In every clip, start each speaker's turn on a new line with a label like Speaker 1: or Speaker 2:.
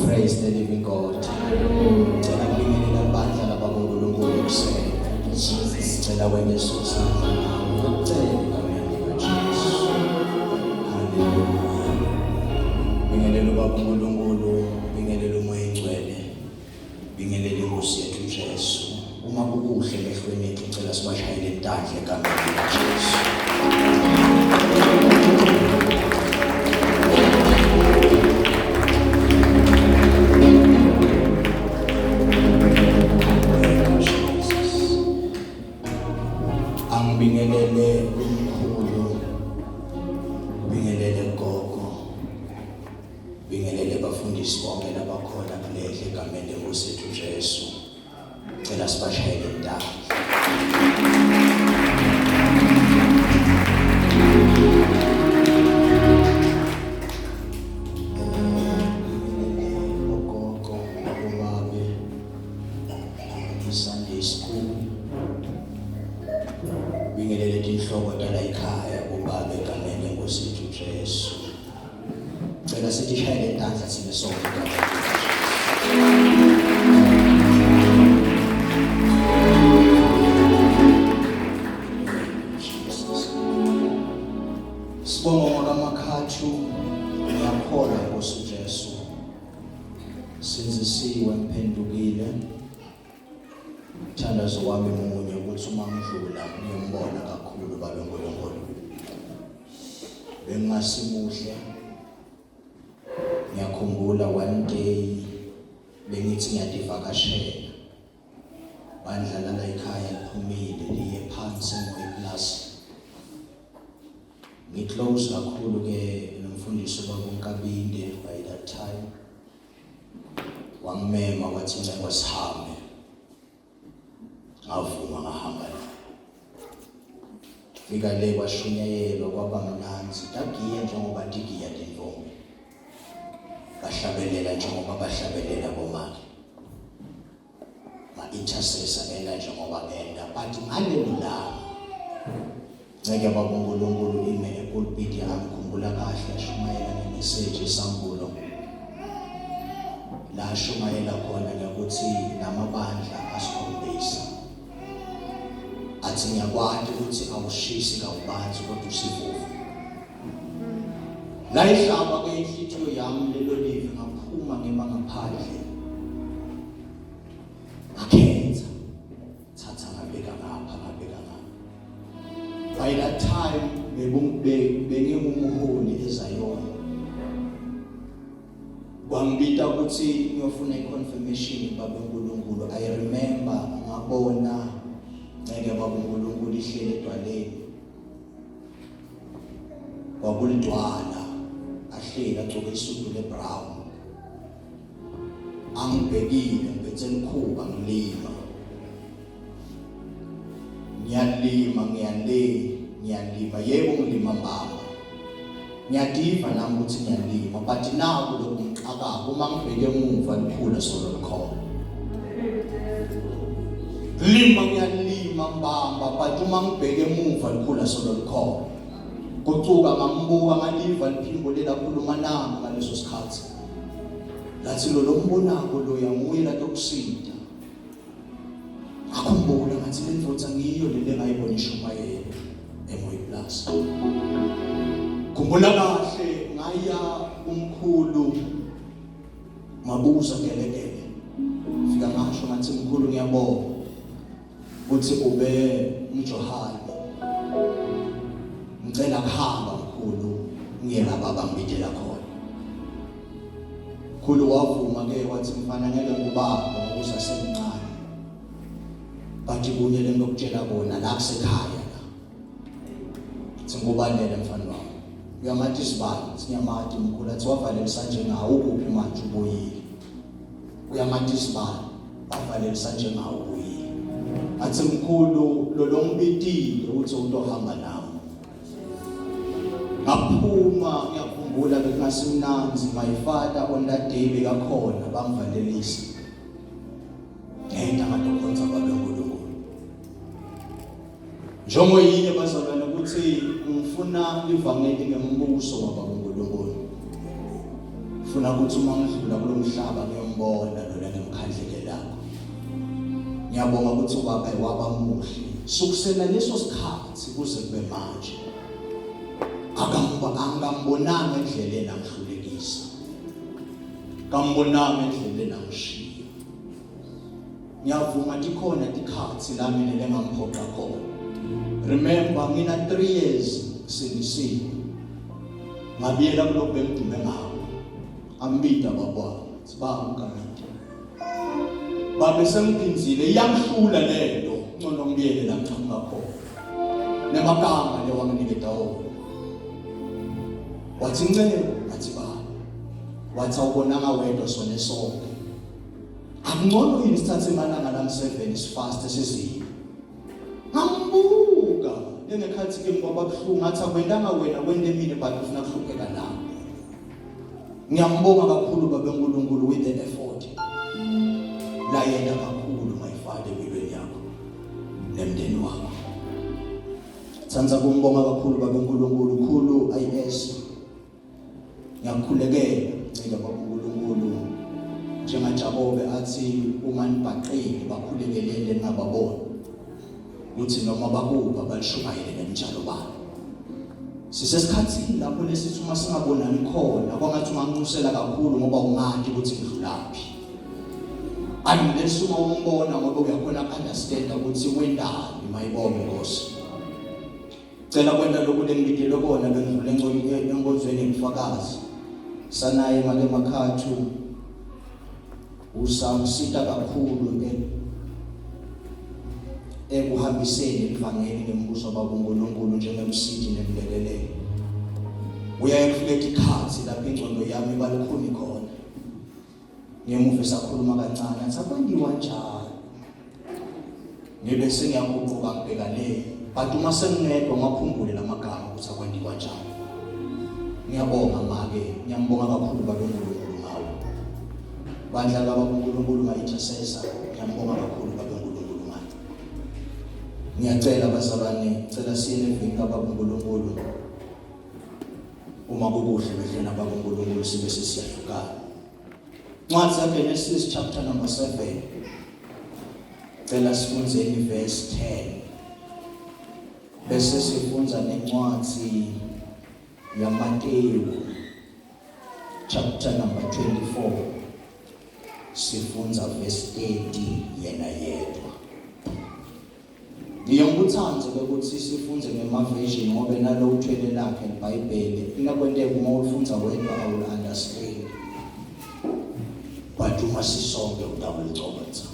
Speaker 1: Praise the living God. Bingelele Baba uNkulunkulu, bingelele umoya engcwele, bingelele Nkosi yethu Jesu. Uma kukuhle emehlweni ethu ngicela sibashayele intandla egameni likaJesu. Angibingelele umkhulu, bingelele gogo, bingelele bafundisi bonke labakhona kuleli egameni leNkosi yethu Jesu. Ngicela sibashayele intandla. Sunday school. Bingelele inhloko dala ekhaya ubaba egameni leNkosi yethu Jesu. Ngicela sithi shayele intandla sine sonke. Sibonga kamakhathu ngiyakholwa Nkosi Jesu. Sinzisiwe ngiphendukile. Thandazo wami munye ukuthi uma ngidlula ngiyombona kakhulu baba uNkulunkulu. Bengasimuhle. Ngiyakhumbula one day bengithi ngiyadivakashela. Bandlala la ekhaya liphumile liye phansi ngoyiplasi. Ngiclose kakhulu ke nomfundisi uNkabinde by that time. Wangimema wathi ngicela sihambe. Ngavuma ngahamba naye. Fika le kwashunyayelwa kwaba mnanzi. Dagiye njengoba ndigiya lentombi. Bahlabelela njengoba bahlabelela bomake. Ma-intercessor ena njengoba benda. But ngalelulanga ngeke baba uNkulunkulu ime epulpit yami khumbula kahle ashumayela ngemessage esambulo. La ashumayela khona ukuthi namabandla asikhombisa. Athi ngiyakwazi ukuthi awushisi kawubanzi kodwa usivuvu. La ihlaba ke inhlithiyo yami lelo live ngaphuma ngema ngaphandle. Akhenza. Thatha ngabeka ngapha. By that time bengingumuholi eZayona. Kwangibita ukuthi ngiyofuna iconfirmation baba uNkulunkulu. I remember ngabona ngeke baba uNkulunkulu ihlele edwaleni. Kwabulidwala ahlela agcoke isudu lebrown. Angibhekile ngibethe ikhuba ngilima. Ngiyalima yebo ngilima mbamba. Ngiyadiva nami ukuthi ngiyalima but naku lokungixakaka uma ngibheke emuva liphula solo likhona. Ngiyalima mbamba but uma ngibheke emuva liphula solo likhona. Kucuka ngambuka ngaliva liphimbo lelakhuluma nami ngaleso sikhathi. Lathi lo mbonako lo yanguye la tokusida. Akhumbula ngathi lendvodza ngiyo le ngayibona ishumayela emoyiplasi. Khumbula kahle ngaya umkhulu mabuza ngelekele. Fika ngasho ngathi mkhulu ngiyabonga ukuthi ube umJohane. Ngicela kuhamba mkhulu ngiye lababa ngibidela khona. Mkhulu wavuma ke wathi mfana ngeke ngubaba ngoba usasemncane. Bathi kunye lengokutshela bona la kusekhaya la. Singobalele mfana wami. Uyamathi sibani, sinyamathi mkhulu athi wavalelisa nje ngawo kuphi manje uboyile. uyamatisibani bavalelisa njengawo uyile athi mkhulu lo ngibitile uthi utohamba nami ngaphuma ngiyakhumbula bekungasimnanzi my father on that day bekakhona bangivalelisa ngenda ngadokhonza babenkulunkulu njengo yini bazalwane ukuthi ngifuna livangeli ngembuso wabankulunkulu ufuna ukuthi uma ngidlula kulo mhlaba ngiyombona lo ngemkhandleke lakho ngiyabonga ukuthi ubaba wabamuhle sukusela leso sikhathi kuze kube manje angambonanga endleleni angihlulekisa kambonanga endleleni angishiya ngiyavuma tikhona tikhathi la mina lengamphoqa khona remember ngina 3 years senisini ngabiyela kulo bemdume ngawo ambita baba sibamkanti babe sengiphinzile iyangihlula lento ngcono ngibiyele la ngichamka khona nemagama lewanginiketa wona wathi ncele athi baba wathi awubonanga wedwa sone sonke angcono yini sithathe amalanga la 7 isifast sesizini ngambuka engekhathi ke ngoba kuhlunga athi akwendanga wena wende mina but ufuna kuhlupheka nami ngiyambonga kakhulu babenkulunkulu with the effort la yena kakhulu my father empilweni yakho nemndeni wakho sanza kumbonga kakhulu babenkulunkulu khulu IS ngiyakhulekela ncela babenkulunkulu njengaJakobe athi uma nibhaqile bakhulekelele nababona uthi noma bakuba balishumayele nemtshalo babo sisesikhathini lapho lesithi uma singabonani khona kwangathi unganxusela kakhulu ngoba ungathi ukuthi ngidlulapi unless uma umbona ngoba uyakhona understand ukuthi wendani mayibonge Nkosi cela kwenda lokhu lengibidile kona bengidlule enkonzweni emfakazi sanaye manje emakhathu usamsita kakhulu ekuhambiseni livangeli ngembuso wabankulunkulu njengemsidi nemlekelelo uyayifleka ikhathi lapho ingcondo yami balikhuni khona ngemuva sakhuluma kancane athi akwendiwa njalo ngibe sengiyaguquka ngibhekane but uma sengingedwa ngakhumbule lamagama ukuthi akwendiwa njalo ngiyabonga make ngiyambonga kakhulu babenkulunkulu ngawo bandla labankulunkulu ma-intercessor ngiyambonga kakhulu babenkulunkulu ngawo ngiyacela bazalwane cela siye neviki ababenkulunkulu uma kukuhle bedlela ababenkulunkulu sibe sesiyahlukana ncwadi yaGenesis chapter number 7 cela sifunzeni verse 10 bese sifunza nencwadi yaMateyu chapter number 24 sifunza verse 30 yena yedwa ngiyonguthanze ukuthi sifunze ngemaversion ngoba nalo uthwele lakhe iBhayibheli inakwenteka uma ufunza wedwa awul understand but uma sisonke utawulicobotha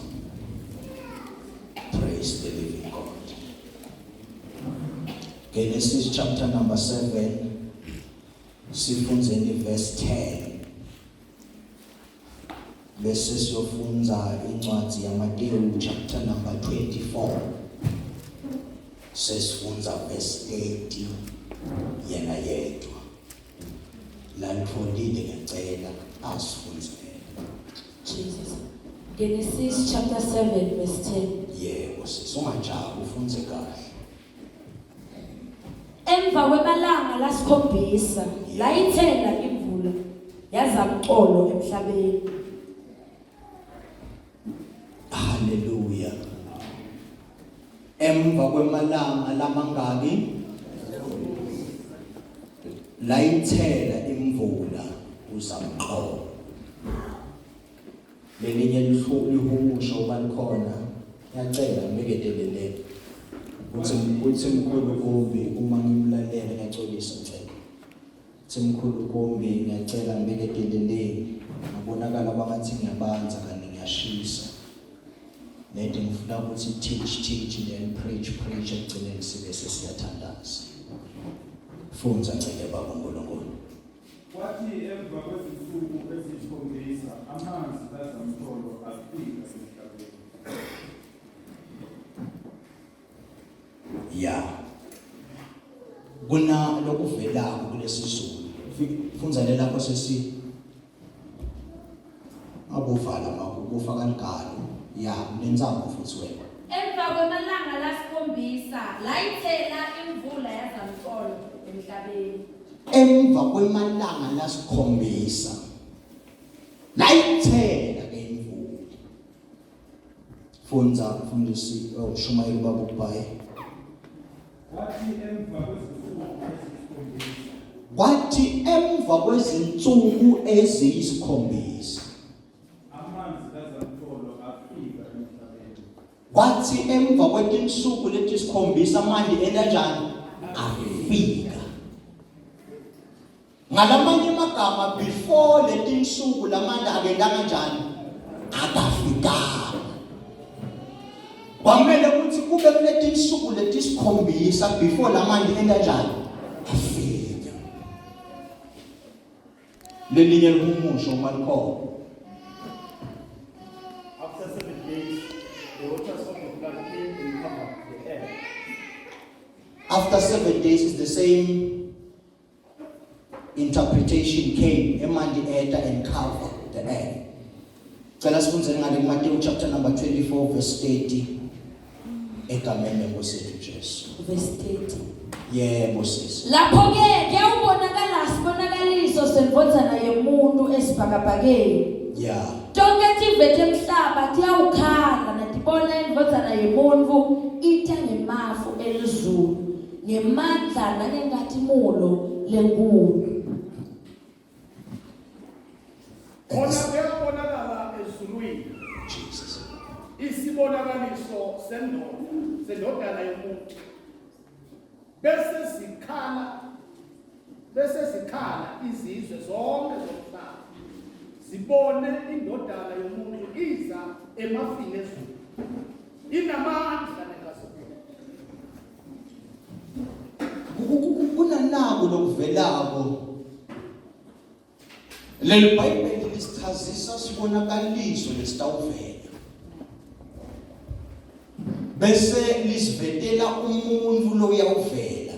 Speaker 1: praise the living God Genesis chapter number 7 sifunzeni verse 10 bese siyofunza incwadi yaMateyu chapter number 24 sesifunza verse 80 yena yedwa lalipholile ngecela asifunzele
Speaker 2: Jesus. Genesis chapter 7 verse 10.
Speaker 1: yebo sisongajabu ufunze kahle
Speaker 2: Emva kwemalanga lasikhombisa layithela imvula yazamxolo emhlabeni.
Speaker 1: Hallelujah. Emva kwemalanga lamangaki layithela imvula uzamxolo. Lelinye lihumusho ubalikhona ngiyacela ngibeketelele uthi mkhulu Kombi uma ngimlalele ngiyaxolisa ngicela. Uthi mkhulu Kombi ngiyacela ngibeketelele ngabonakala abangathi ngiyabanza kanti ngiyashisa. Nede ngifuna ukuthi teach then preach ekugcineni sibe sesiyathandaza. Funza ncele baba uNkulunkulu.
Speaker 3: Wathi emva kwezinsuku eziyisikhombisa amanzi azamxolo
Speaker 1: okuvelako kulesizulu. Funza lapho sesi abuvala makubufa kanikalo ya nenzamo futhi wena.
Speaker 2: Emva kwemalanga lasikhombisa layithela imvula yazamcolo emhlabeni.
Speaker 1: Emva kwemalanga lasikhombisa layithela ke imvula. Funza mfundisi uShumayeli baba uBhayi. Kwathi emva kwezinsuku eziyisikhombisa kwathi emva kwezinsuku letisikhombisa manje endanjani afika. Ngalamanye amagama before letinsuku lamanje akendanga njani akafika. Kwamele ukuthi kube kuletinsuku letisikhombisa before lamanje endanjani afika. Lelinye luhumusho malikhona.
Speaker 3: After 7 days, the waters of the flood came and covered the earth.
Speaker 1: After 7 days is the same interpretation came emandi eta and cover the earth. Cela sifunze ngale Matthew chapter number 24 verse 30 egameni lenkosi Jesu.
Speaker 2: Verse 30.
Speaker 1: Yebo sisi.
Speaker 2: Lapho-ke kuyawubonakala sibonakaliso semvozana yomuntu esibhakabhakeni.
Speaker 1: Yeah.
Speaker 2: Tonke tivete emhlaba tiyawukhala natibona imvozana yomuntu ita ngemafu elizulu ngemandla nangenkathumulo lenkulu.
Speaker 3: Khona kuyabonakala ezulwini
Speaker 1: Jesus.
Speaker 3: isibonakaliso sendodana yomuntu. Bese zikhala izizwe zonke zomhlaba zibone indodana yomuntu iza emafini ezulu inamandla nenkazimulo.
Speaker 1: Kunanako lokuvelako leli Bhayibheli lisichazisa sibonakaliso lesitawuvela bese lisivetela umuntu lo uyawuvela.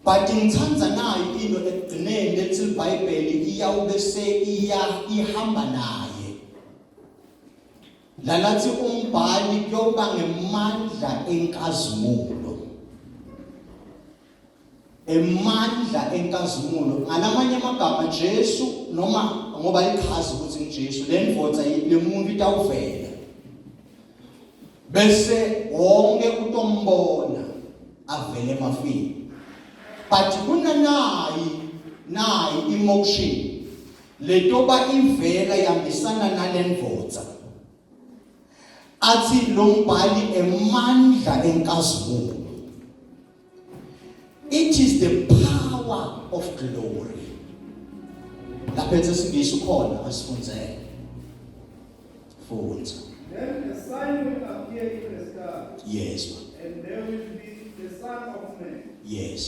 Speaker 1: But ngithanda nayo into ekugcineni lethi iBhayibheli iyawube ihamba naye. Lalathi umbhali kuyoba ngemandla enkazimulo. Emandla enkazimulo. Ngalamanye amagama Jesu noma ngoba lichaza ukuthi ngiJesu lendvodza lemuntu itawuvela. Bese wonke utombona avele emafini. But kuna nayi emotion letoba ivela yambisana nalendvodza. Athi lo mbhali emandla enkazimulo. It is the power of glory. Lapho singisi khona asifundzele. Fundza.
Speaker 3: Then a sign will appear in the sky.
Speaker 1: Yes, man.
Speaker 3: And there will be the Son of Man.
Speaker 1: Yes.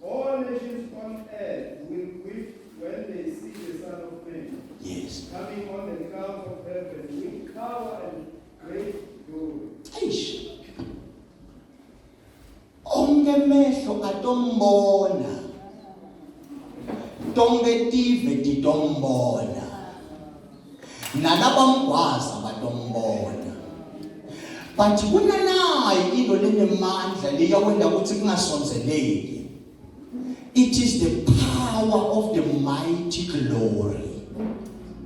Speaker 3: All nations on earth will weep when they see the Son of Man
Speaker 1: Yes.
Speaker 3: coming on the clouds of heaven with power and great glory.
Speaker 1: Eish. Onke mehlo atombona. Tonke tive titombona. Nalabamgwaza batombona. But kunanayi into lenemandla leyawenda ukuthi kungasonzeleki. It is the power of the mighty glory.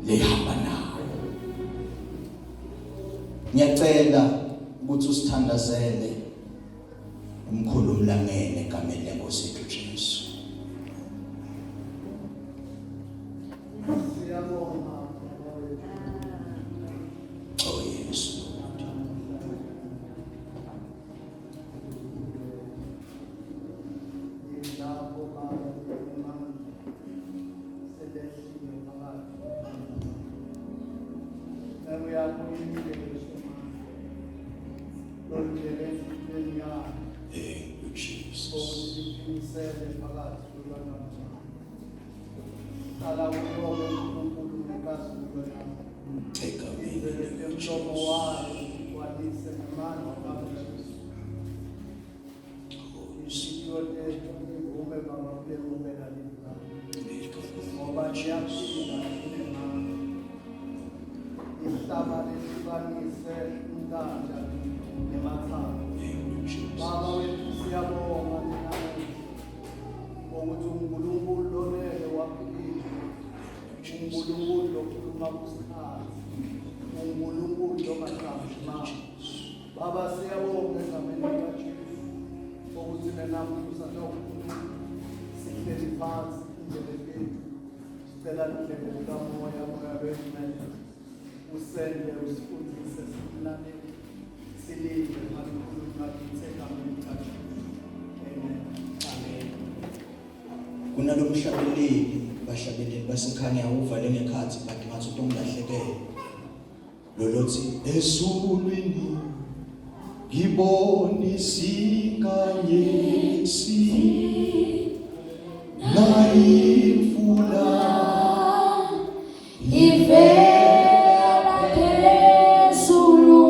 Speaker 1: Lehamba nayo. Ngiyacela ukuthi usithandazele umkhulumlangene egameni lenkosi Jesu. Oh yes. Thank you, Jesus. Take up
Speaker 3: igama lihlukanise intanda nemathambo. Baba wethu siyabonga namuhla ngokuthi uNkulunkulu lonele waphilile, uNkulunkulu lokhuluma kusikhathi, uNkulunkulu ongahlambululi. Baba siyabonga egameni likaJesu ukuthi nenamuhla lokukhuluma sihleli phansi indleleni. Sicela indlela likamoya wemele usende usifundise silalele silinde malukhuluma kithi egameni likaJesu. Amen.
Speaker 1: Kunalomhlabeleli bahlabeleli basekhanya uvale ngekhathi kanti ngathi utongilahlekele lolothi esulwini ngibona isinkanyesi nayimfula
Speaker 2: ivela phezulu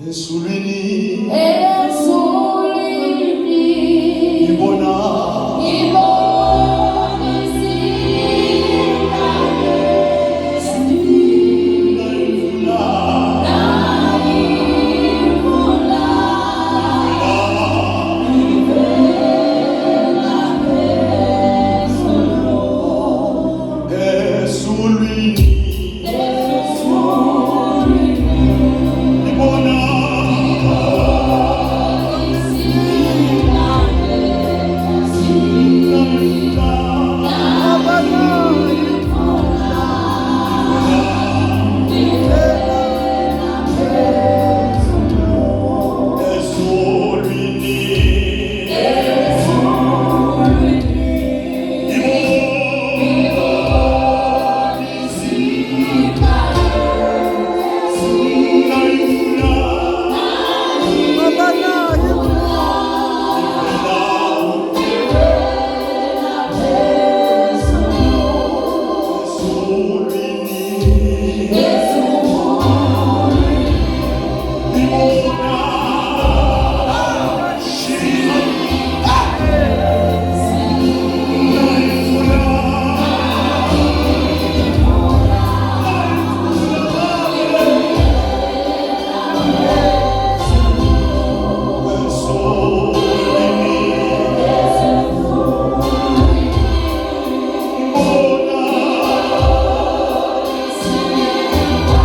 Speaker 1: esulwini
Speaker 2: ezulwini
Speaker 1: ngibona
Speaker 2: ngibona isinkanyesi
Speaker 1: nayimfula
Speaker 2: nayimfula ivela phezulu
Speaker 1: esulwini ngibona
Speaker 2: Thank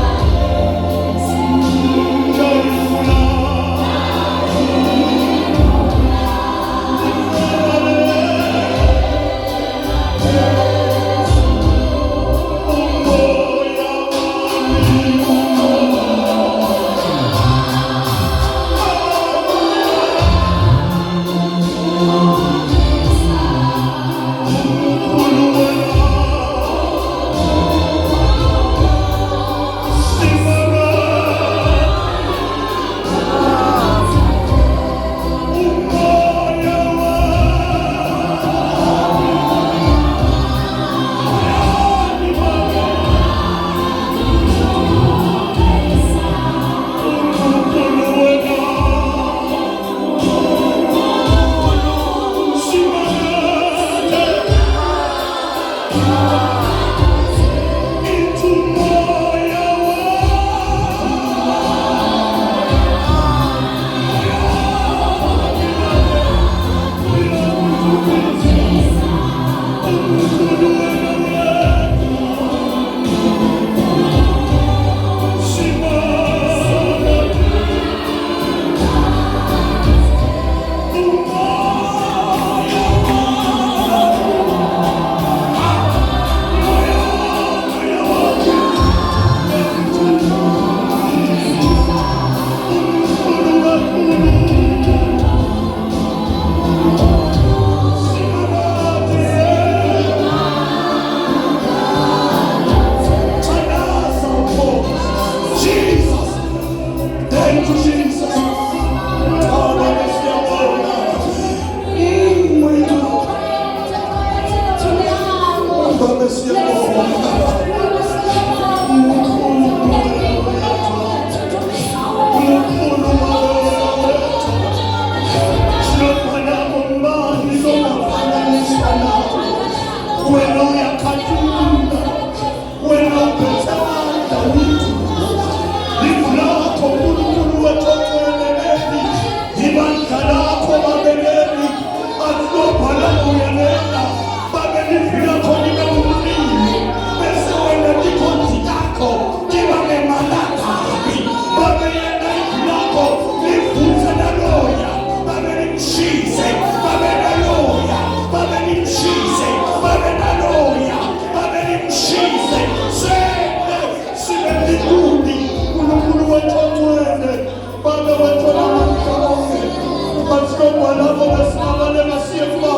Speaker 1: balabo basingabale ngasiyefa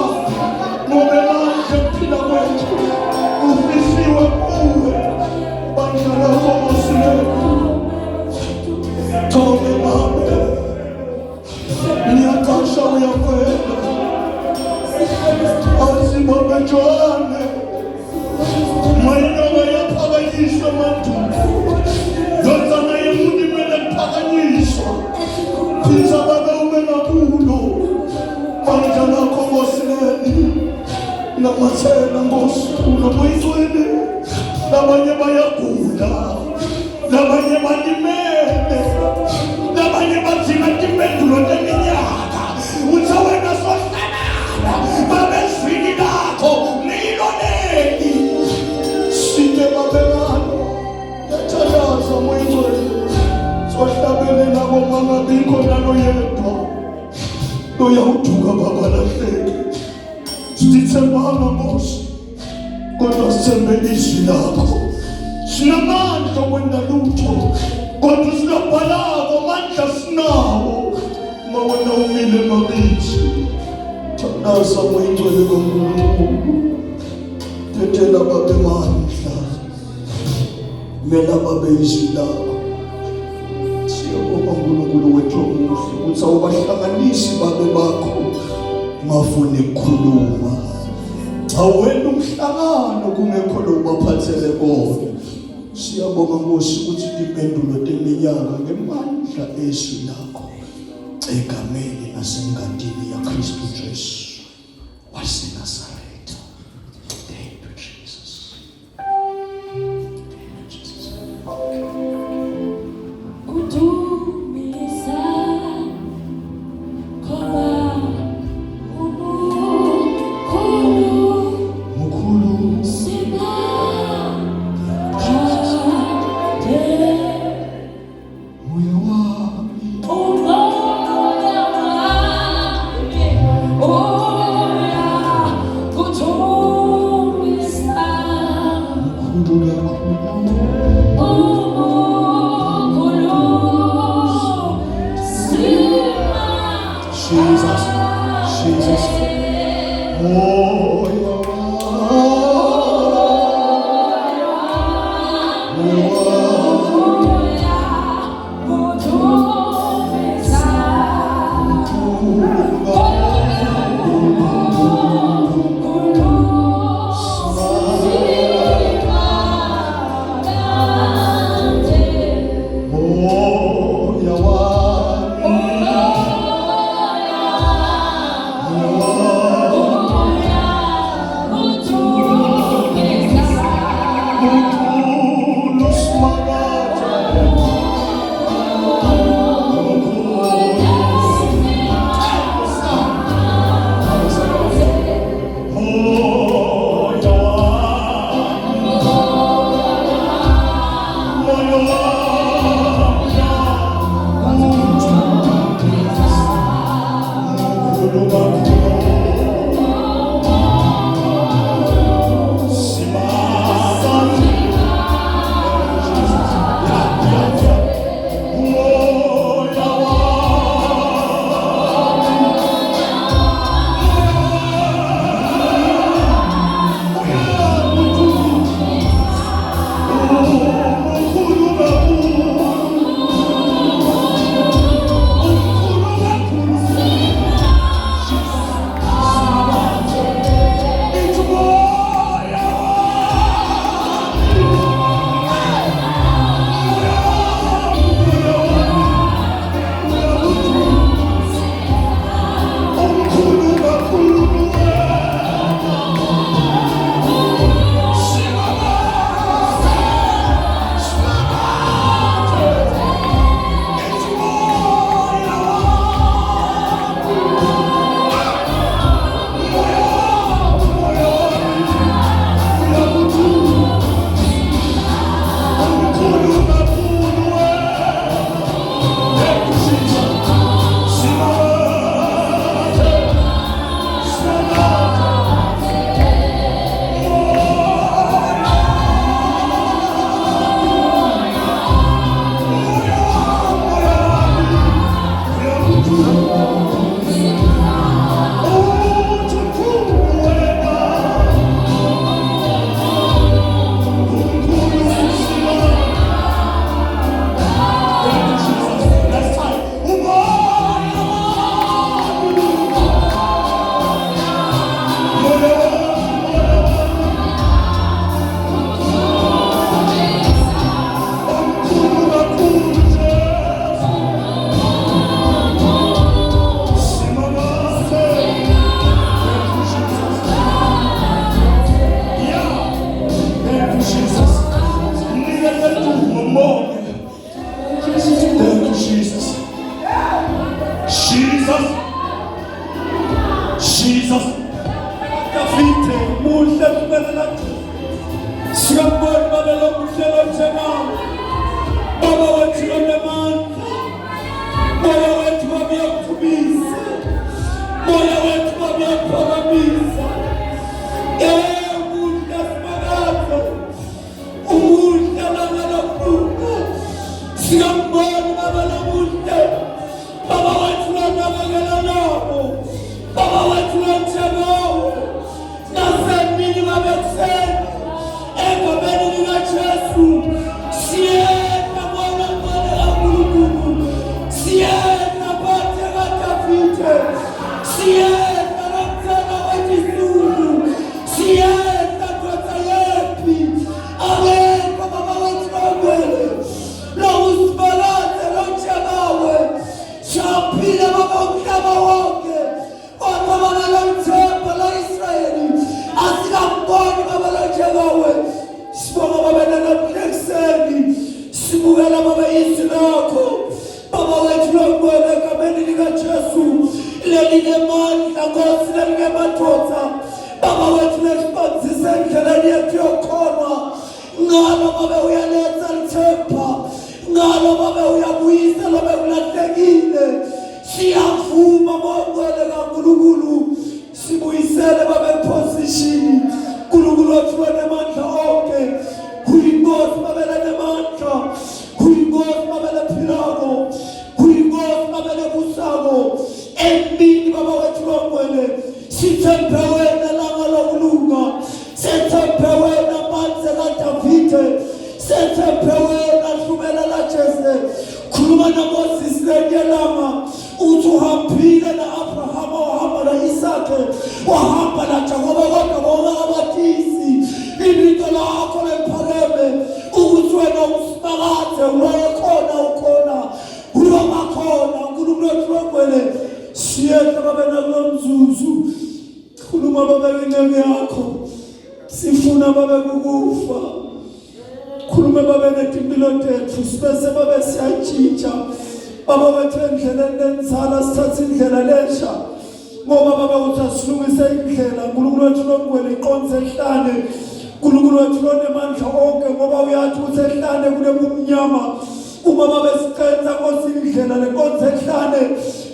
Speaker 1: ngoba manje kuphila kwethu ufisiwe kuwe bandla lakho mosileko Tome mame niyaqasha uyavela azibambe njwane mayinoma yaphakanyiswa maduku yonzana yemuntu imele kuphakanyiswa phinza babe ube nabulo bandla lakho mosileni namathela ngosula moyizwele labanye bayagula labanye balimele labanye badinga timpendulo teminyaka uthi wena sohlala babezwini lakho niyiloneni sike babelana yathalaza moyizwele sohlabelela komangabikho nalo yedwa loyawuduka babalahleke sithembanga Nkosi kodwa sithembele izwi lakho sinamandla okwenza lutho kodwa sinabhalako amandla sinawo uma wena umile mabithi thandaza moyingcwele kaNkulunkulu thethela babe mandla mela babe izwi lakho siyabonga uNkulunkulu wethu omuhle ukuthi awubahlanganisi babe bakho ngafuni ukukhuluma awena umhlangano kungekho lokubaphathele kona siyabonga Nkosi ukuthi impendulo teminyaka ngemandla ezwi lakho egameni nasengadini yaKristu Jesu waseNazaretha. Thank you Jesus.
Speaker 2: Kudumisa khoba
Speaker 1: Mkhulu
Speaker 2: sina
Speaker 1: moyo wami mkhulu Jesus Jesus moyo Ngibonge. Thank you, Jesus. Jesus.
Speaker 3: Davide, muhle kumele siyambona baba lo muhle lo Baba wethu onemandla, moya wethu wabuyakuthubisa, moya wethu wabuyakuphakamisa. Umuhle simakazo, umuhle langalokubuka, siyambona baba lo muhle, baba wethu lonakekela nabo, baba wethu lonthemawo, nasemini babekuseni, egameni likaJesu, siyena bona kaNkulunkulu, siyena bathe kaDavide, siyena nomthela wethisulu, siyena ndoda yempi, abekho baba wethu longwele, lokusibalaze lonthemawe, shaphile baba umhlaba wonke, kodwa baba lomthemba la-Israyeli, asikamboni baba lonthemawe. Sibonga baba namhlekuseni, sibukela baba izwi lakho, baba wethu longwele egameni likaJesu, leli lemandla Nkosi, leli lemadoda, baba wethu lesibanzise endleleni yethu yokholwa. Ngalo baba uyaletha lithemba, ngalo baba uyabuyisa lobe kulahlekile, siyavuma bongwele kaNkulunkulu, sibuyisele baba eposition. Nkulunkulu wethu wanemandla onke, uyinkosi baba lanemandla, uyinkosi baba lephilako, uyinkosi baba lebusako. Emini baba wethu longwele, sithembe wena langa lokulunga, sithembe wena manze kaDavide, sithembe wena hlumela laJese. Khuluma noMoses lenyelama, uthi uhambile na-Abrahama, wahamba na-Isake, wahamba naJakobe, kodwa bonke abathisi ibizo lakho liphakeme, ukuthi wena usimakade, ukhona uyobakhona. Nkulunkulu wethu longwele, siyehla babe nakulo mzuzu, khuluma babe kwinceku yakho, sifuna babe kukufa, khulume babe netimpilo tethu, sibese babe siyatshintsha baba wethu endleleni lenzala, sithathe indlela lesha, ngoba baba uthi asilungise indlela. Nkulunkulu wethu longwele, iqonze ehlane, Nkulunkulu wethu lonemandla onke, ngoba uyathi uthi ehlane kulebumnyama, uma babe sicenza Nkosi indlela lenkonzo ehlane,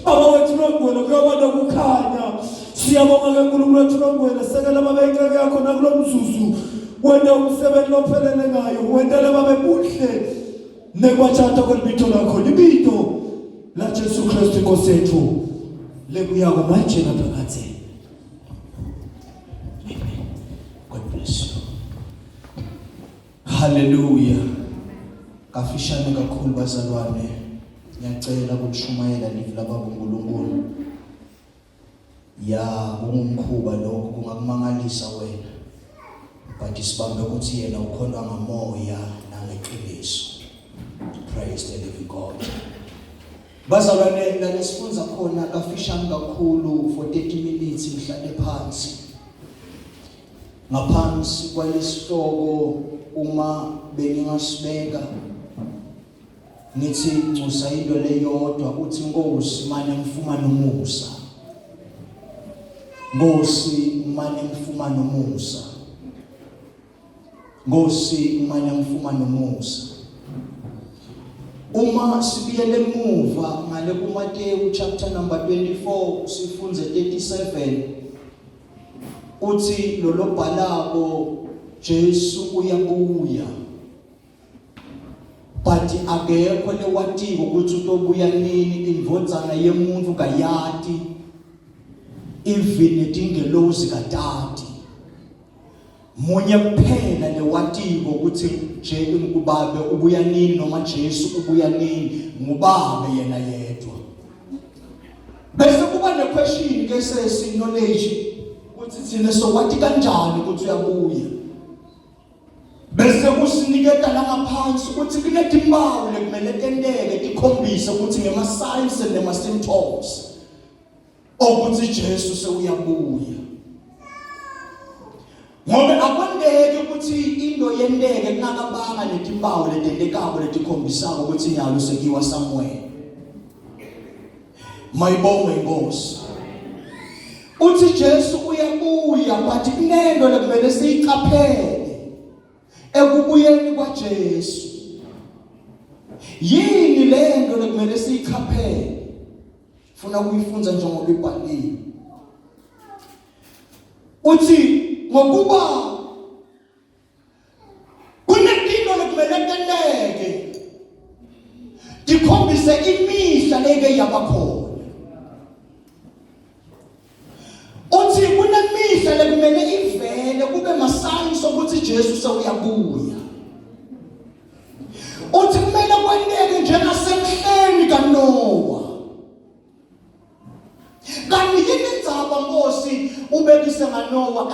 Speaker 3: baba wethu longwele kuyoba nokukhanya. Siyabonga ke Nkulunkulu wethu longwele, sekela babe inceku yakho nakulo mzuzu, wena umsebenzi lophelele ngayo, wendele babe buhle nekwathatha kwelibito lakho, libito la Jesu Kristu Nkosi yethu lekuyako manje naphakade. Amen. God bless you. Hallelujah. Kafishane kakhulu bazalwane, ngiyacela ukushumayela live lababa uNkulunkulu. Ya ungumkhuba lokho kungakumangalisa wena, but isibambe ukuthi yena ukhona ngamoya nangeqiniso. Praise the living God. Bazalwane, la nesifunza khona kafishane kakhulu for 30 minutes, ngihlale phansi. Ngaphansi kwalesihloko uma bengingasibeka ngithi ncusa into leyodwa, uthi Nkosi manje ngifumana umusa. Nkosi manje ngifumana umusa. Nkosi manje ngifumana umusa. Uma sibiyele emuva ngale kuMateyu chapter number 24 sifunze 37, uthi lolobhalako Jesu uyabuya, but akekho lewatiko ukuthi utobuya nini, indvodzana yemuntu kayati, even tingelozi katati. Munye kuphela lewatiko ukuthi nje ngubabe ubuya nini noma Jesu ubuya nini, ngubabe yena yedwa. Bese kuba ne question ke sesi knowledge ukuthi thina sokwati kanjani ukuthi uyabuya. Bese kusiniketa la ngaphansi ukuthi kunetimpawu lekumele tenteke tikhombise ukuthi ngema signs and ngema symptoms ukuthi Jesu sewuyabuya.
Speaker 1: Ngoba akwandeke ukuthi into yendeke kunakabanga netimpawu letendekako letikhombisako ukuthi nyalo sekiwa somewhere. Mayibonge inkosi. Uthi Jesu uyabuya but kunento lekumele siyiqaphele ekubuyeni kwaJesu. Yini lento lekumele siyiqaphele? Funa ukuyifunza njengoba ibhaliwe. Uthi ngokuba kunenkinto lekumele tendeke tikhombise imihla leke yabakhona. Uthi kunemihla lekumele ivele kube ma-signs ukuthi Jesu sewuyabuya. Uthi kumele kwenteke njengasemhleni kaNowa. Kanti yini indzaba Nkosi ubekise ngaNowa?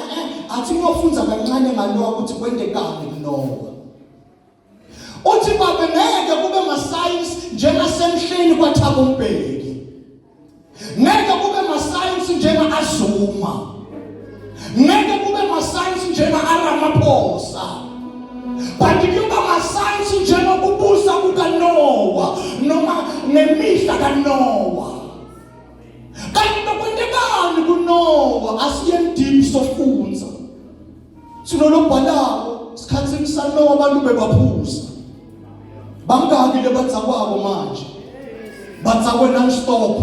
Speaker 1: Athi ngofunza kancane ngaNowa ukuthi kwendekani kuNowa. Uthi babe ngeke kube ma-signs njengasemhleni kwaThabo Mbeki. Ngeke kube ma-signs njenga-Azuma. Ngeke kube ma-signs njenga-Ramaphosa. But kuba ma-signs njengokubusa kukaNowa noma nemihla kaNowa. Kanti kwendekani kuNowa asiye deep sofunza. Sinolobhalako sikhathini saNowa abantu bebaphuza. Bangaki lebatsakwabo manje? Batsakwe non-stop.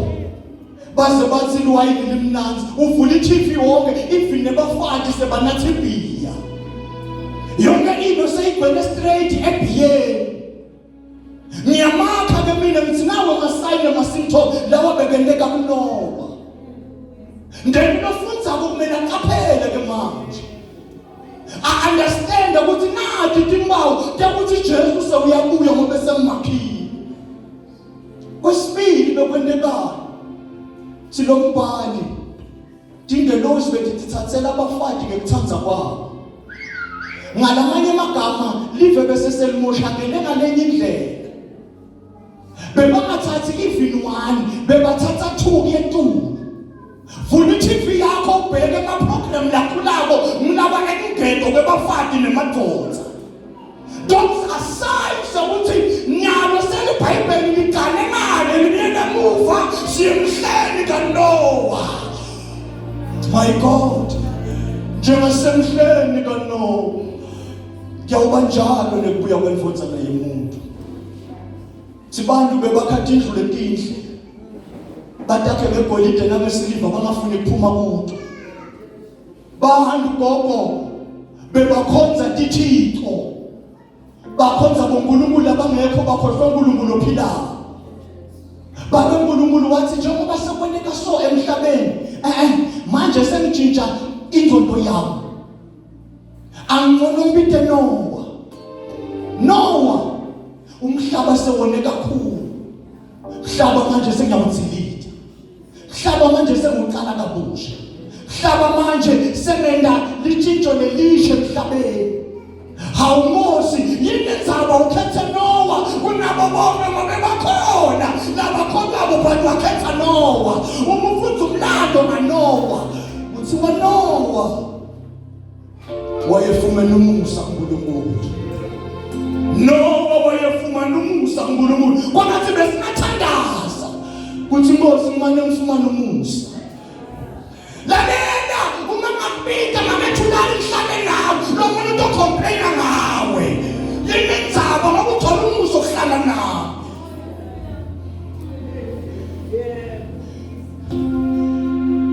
Speaker 1: Baze bathi liwayini limnanzi. Uvula iTV wonke even nebafati sebanathi biya. Yonke into seyigcwele straight ebiyeni. Ngiyamakha ke mina ngithi nawe masayine masinto lawa bekendeka kuNowa. Ndeni nofunza kumele aqaphele ke manje. I understand ukuthi nathi timpawu ukuthi Jesu sewuyabuya ngoba semakhile. Kwesibili bekwendekani? Silombhali tingelosi betithathela abafati ngekuthanza kwabo. Ngalamanye amagama live bese selimoshakele ngalenye indlela. Bebangathathi even one, bebathatha two kuye-2. Vula iTV yakho ubheke ama-program lakhulako ngilaba engingedwa kwebafati nemadoda. Don't aside ukuthi nyalo selibhayibheli ligane ngale libuyele emuva siyemhleni kaNowa. My God, njengasemhleni kaNowa kuyawuba njalo nekubuya kwendvodzana yemuntu. Sibantu bebakhathi indlu letinhle batakhe ngegolide nangesiliva bangafuni ukuphuma kuto. Bahantu gogo bebakhonza tithixo. Bakhonza boNkulunkulu abangekho bakhohlwa uNkulunkulu ophilayo. Babe uNkulunkulu wathi njengoba sekwendeka so emhlabeni manje sengitshintsha ingqondo yami. Angcono ngibite Nowa umhlaba sewone kakhulu. Mhlaba manje sengiyawudzilita. Mhlaba manje sengiqala kabusha. Mhlaba manje sengenda litshintsho lelishe emhlabeni. Hawu Nkosi, yini indzaba ukhethe Nowa kunabo bonke mabebakhona. Labakhonabo bantu wakhetha Nowa. Uma ufunda umlando ngaNowa, kuthiwa Nowa wayefumene umusa kuNkulunkulu. Nowa wayefumana umusa kuNkulunkulu. Kwanathi besingathandaza kuthi Nkosi ngimane ngifumana umusa. Lalela uma ngakubika ngabethulala emhlabeni nawe lo muntu ocomplaina ngawe. Yini indzaba ngoba uthola umusa ohlala nawe.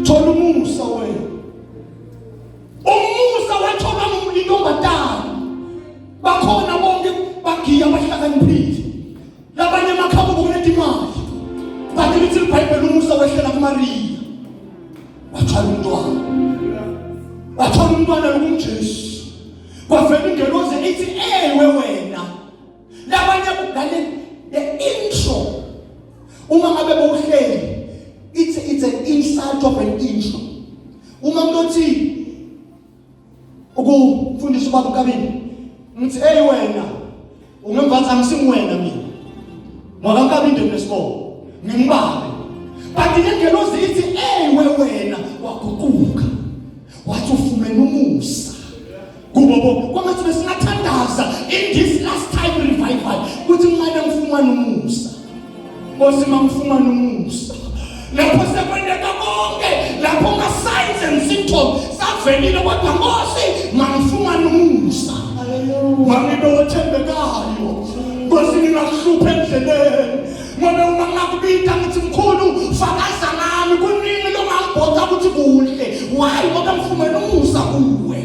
Speaker 1: Thola umusa wena. Umusa wathola ngumuntu bakhona bonke bagiya bahlakaniphile. Labanye emakhabo bokuletha imali. Bathi lithi iBhayibheli umusa wehlela kuMariya. Wathola umntwana lokumJesu. Kwavela ingelosi ithi ewe wena. Labanye kudale the intro. Uma ngabe bowuhleli it's an inside of an intro. Uma umuntu ukufundisa ubaba uKabini ngithi hey wena ungemvathi angisingwena mina ngakankabinde nesikole ngimbabe kanti lengelozi ithi hey wena waguquka wathi ufumene umusa Ubobo kwangathi besingathandaza in this last time revival kuthi ngane ngifumana umusa. Nkosi mangifumana umusa. Lapho sekwendeka konke, lapho nga signs and symptoms savelile kodwa Nkosi mangifumana umusa.
Speaker 2: Hallelujah.
Speaker 1: Mangibe othembekayo. Nkosi ngingakuhlupha endleleni. Ngoba uma ngakubita ngithi mkhulu fakaza nami kuningi lo mangibhotha ukuthi kuhle. Why ngoba ngifumana umusa kuwe.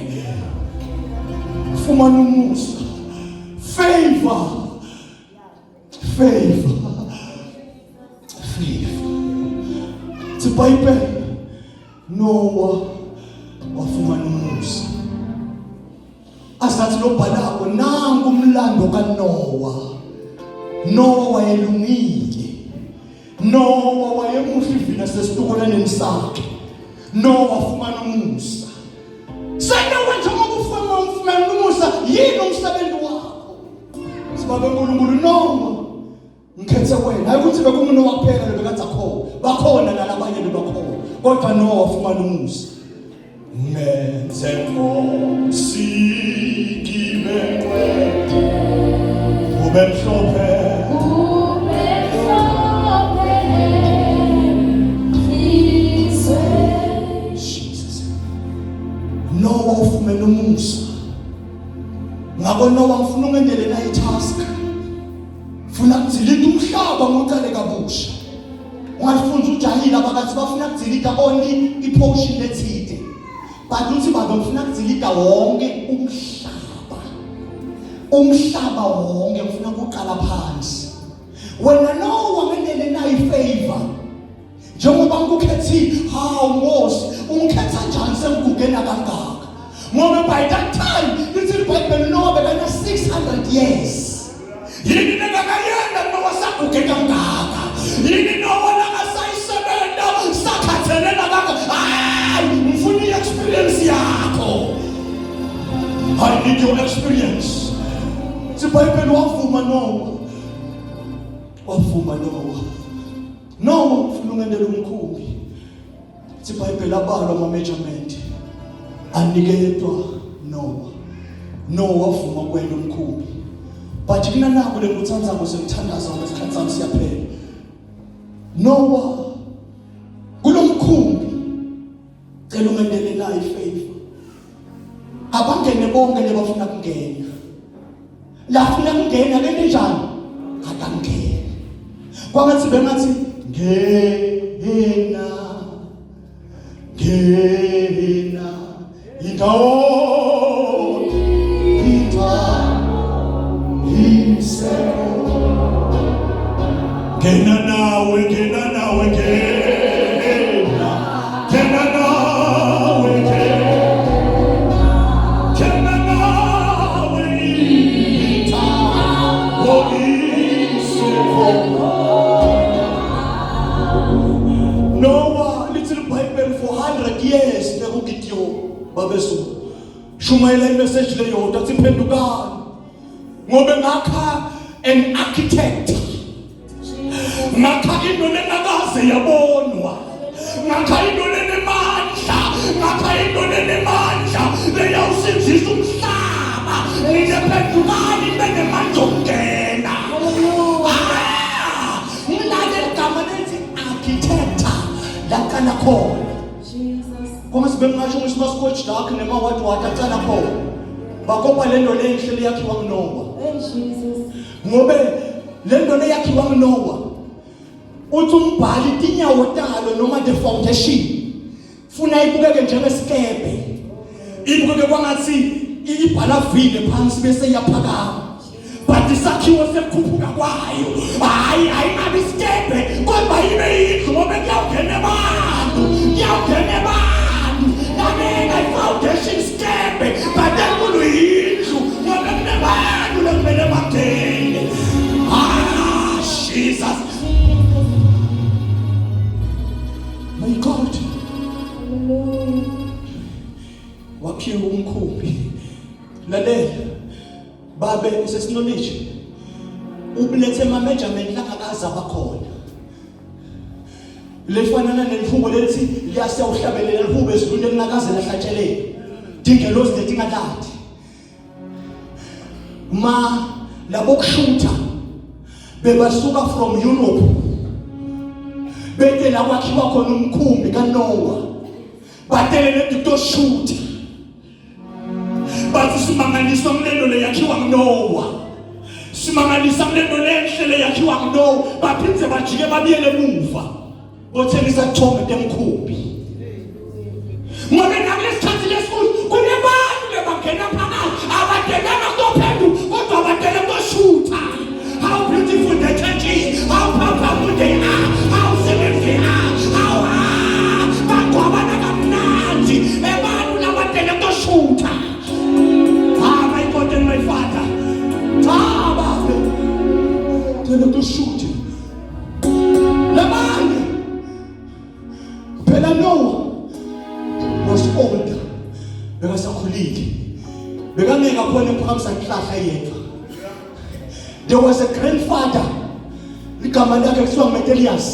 Speaker 1: Fumana umusa. Favor. Tibayipe Noah wafumana umusa. Asathi lo bhalako nangu umlando kaNoah. Noah wayelungile. Noah wayemuhle ivila sesitukoleni sakhe. Noah wafumana umusa. Sena wenza ngokufuna umusa yini umsebenzi wakho? Sibabe uNkulunkulu Noah ngikhethe wena hayi ukuthi bekumuntu waphela lebekathi akho bakhona nalabanye bebakhona kodwa Noah wafumana umusa. Menze Nkosi kibe ube mhlophe Jesus. Noah ufumene umusa. Ngabo Noah ngifuna ungendele na i-task. Funa kudzilita umhlaba ngoqale kabusha. Ungafunza ujahila abakathi bafuna kudzilita only iportion lethide. But uthi baba ngifuna kudzilita wonke umhlaba. Umhlaba wonke ngifuna ukuqala phansi. Wena Noah ngendele na i-favor. Njengoba ngikukhethi hawu Nkosi ungikhetha njani sengigugena kangaka. Ngoba by that time lithi iBhayibheli Noah bekana 600 years. Yini ngakayenda Noah saguge kangaka. Yini Noah langasayisebenta sakhathalela kangaka. Hayi ngifuna i-experience yakho. I need your experience. iBhayibheli wavuma Noah. Noah ufuna ungendele umkhumbi. iBhayibheli abalwa ama-measurement. Anikedwa Noah wavuma kwenda umkhumbi. But kina nako lenguthanza ngosengithandaza ngesikhathi sami siyaphela. Noah kulomkhumbi cela ungendele nayo ifavor. Abangene bonke lebafuna kungena. Lafuna kungena lento njani? Akangena. Kwangathi bengathi ngena indawo Gena nawe Noah little Bible for 100 years nekugityo babesu shumayela imessage leyo uthi phendukani ngobe ngakha an architect ngakha into lenakaze yabonwa ngakha into lenemandla leyawusinzisa umhlaba ngiphendukani benemandla okungena ngilale igama lethi architect lakana khona Koma sibengasho ngismascoach dark nemawati watatsala khona bakopa lento lenhle yakhiwa nguNoah ngobe lento leyakhiwa nguNoah uthi umbhali tinyawo talo noma the foundation funa ibukeke njengesikebe ibukeke kwangathi ibhala vile phansi bese iyaphakama but isakhiwo sekukhuphuka kwayo hayi ayingabi isikebe kodwa ibe yindlu ngoba kuyawungena abantu Nabena foundation step, but then will yindlu ngoba kunabantu lekumele bangene. Jesus. My God. Waphiwe umkhumbi. Lalela. Babe sesiknowledge. Ubulethe ama-measurement lakakaza bakhona. Lefanana nelhubo lethi liyasawuhlabelela lhubo ezulwini elinakaze lahlatshelele dingelozi letingaladi ma labo kushuta bebasuka from Europe bete la kwakhiwa khona umkhumbi kaNoah batelele into shoot bathi simanganiswa umlendo leyakhiwa nguNoah simanganisa umlendo lenhle leyakhiwa nguNoah baphindze bajike babiyele emuva bothelisa thombe temkhumbi ngoba nakulesikhathi lesikulo kunebantu lebangena phakathi abadelana kutophendu kodwa abadela kushutha. How beautiful the church is, how powerful they are, how serious they are, how bakwabana kamnandi ebantu labadela kushutha. My God and my Father, babe dela kushutha labanye phela Noah was older bekasakhulile bekangeka khona ephakamisa inhlahla yethu. There was a grandfather igama lakhe kuthiwa Metelius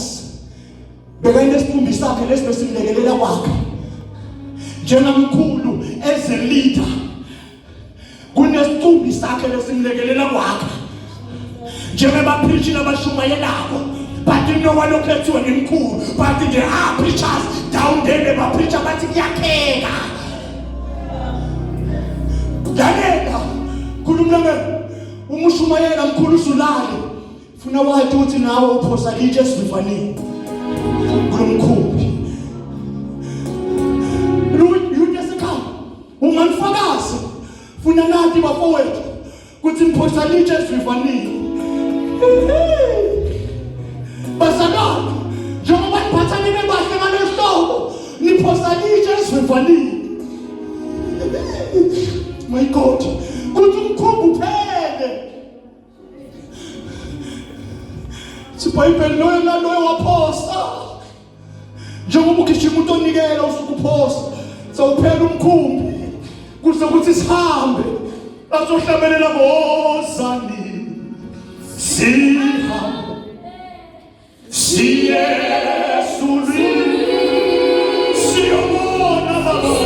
Speaker 1: bekayinesibumbi sakhe lesibesimlekelela kwakhe njengamkhulu as a leader kunesibumbi sakhe lesimlekelela kwakhe njengabaphrishi labashumayelako. But you know what look at you and cool. But there are preachers down there, they are preachers, but they are kega. Yanega, kulumlame, umushumayela mkhulu sulale. Funa watu uti nawe uposalije sifani. Kulumkhumbi. Yudeseka, umanfakazi. Funa nathi bafowethu kuthi mposalije sifani. Basaka, njengoba niphathane bebahle ngalesihlobo, niphosalije sivali. My God, kuthi umkhumbi uphele. Sibhayibheli loyo naloyo waphosa. Njengoba ugijima utonikela usuku uphosa, sawuphela umkhumbi. Kuze kuthi sihambe, azohlabelela bozani. Sihambe. Si Yesu siomona baba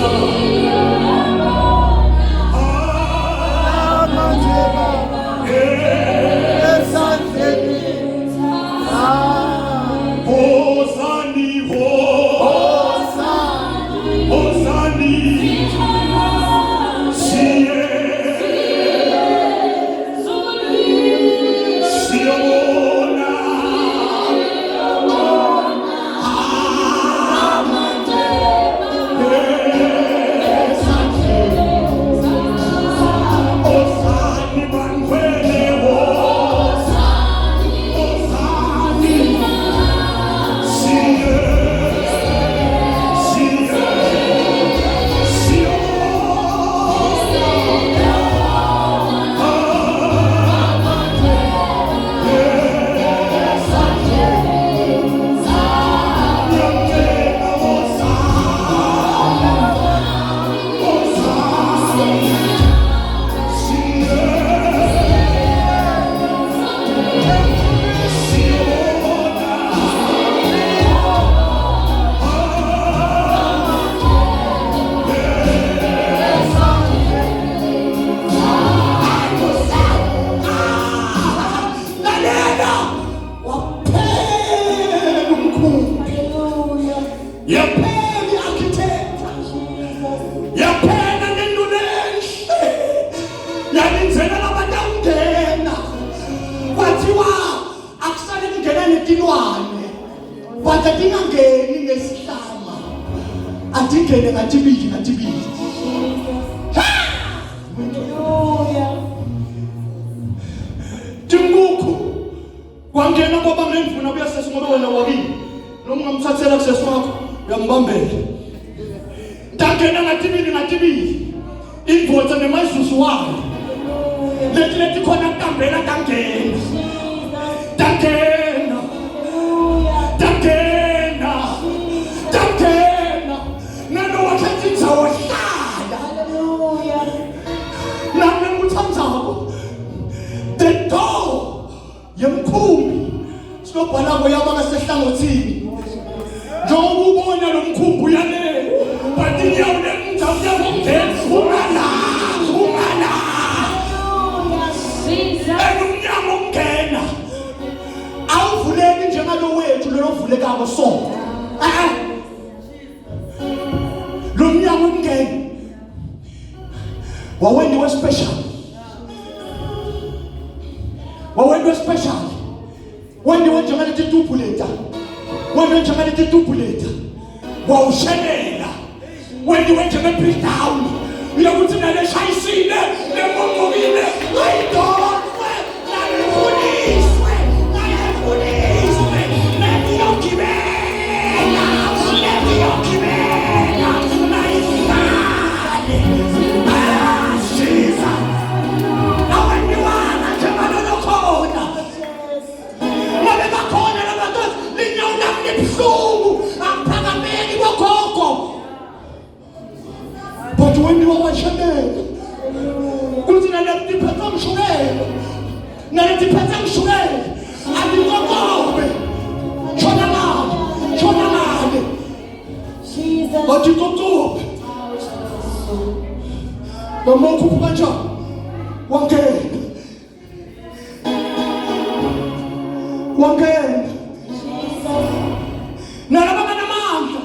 Speaker 1: yakho so. Lo mnyango ungene. Wawendiwe special. Wawendiwe special. Wendiwe njengale titupuleta. Wendiwe njengale titupuleta. Wawushelela. Wendiwe njengale breakdown. Uyakuthi nale shayisile, lemongokile, ayidonwe, nalefuniswe, nalefiyokibela, nayifane. Jesus. Awendiwana njengalolo khona. Ngabe bakhona labantu linyawo lami libuhlungu, angiphakameli bogogo. But when you are shamed, kuthi naliphethe umshukela, naliphethe umshukela, aliqoqobe. Shona ngale. Jesus. But you don't do. The more kuphuma njani? Wangena. Nalabanga namandla.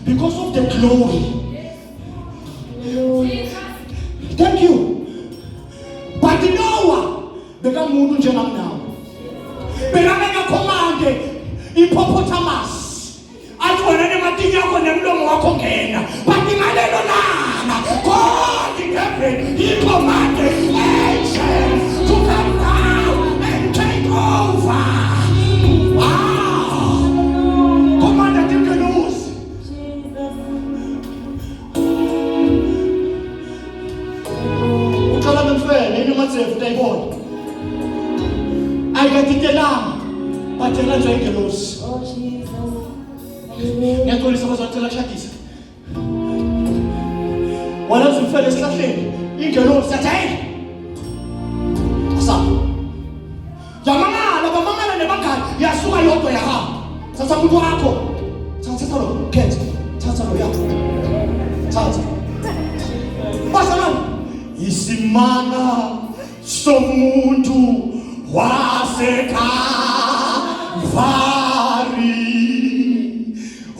Speaker 1: Because of the glory. Thank you. But Noah became muntu njengamnawo. Bekanga commande hippopotamus. Athi wena nematini yakho nemlomo wakho ngena. But ngalelo langa God in heaven he commanded angels to come down and take over. I got it along, but I got it loose. Oh, Jesus. Ngiyaqolisa bazocela shadisa. Wala uzifela esihlahleni, ingelosi yathi hey. Asa. Jamangala bamangala nebangani, yasuka yodwa yahamba. Thatha umuntu wakho. Thatha lo, khetha. Thatha lo yakho. Thatha. Basana. Isimanga somuntu waseKalvari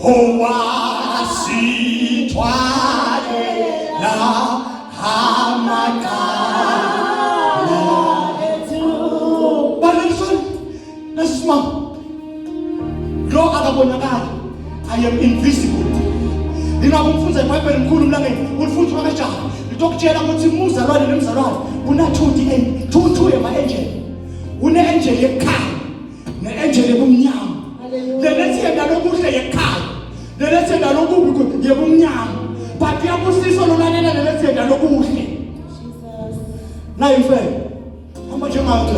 Speaker 1: owasithwalela amacala ethu. Balelison, lesimama. Lo akabonakala. I am invisible. Ninakumfunza iBhayibheli mkhulu mlangeni, ulifundiswa kanjani? Ngitokutshela ukuthi umzalwane nomzalwane una-2 yama-angel. Une-angel yekhaya, ne-angel yebumnyama. Lelethenda lokuhle yekhaya, lelethenda lokubi yebumnyama. But iyabusisa lolalela lelethenda lokuhle. Nayo mfethu. Hamba njengayo.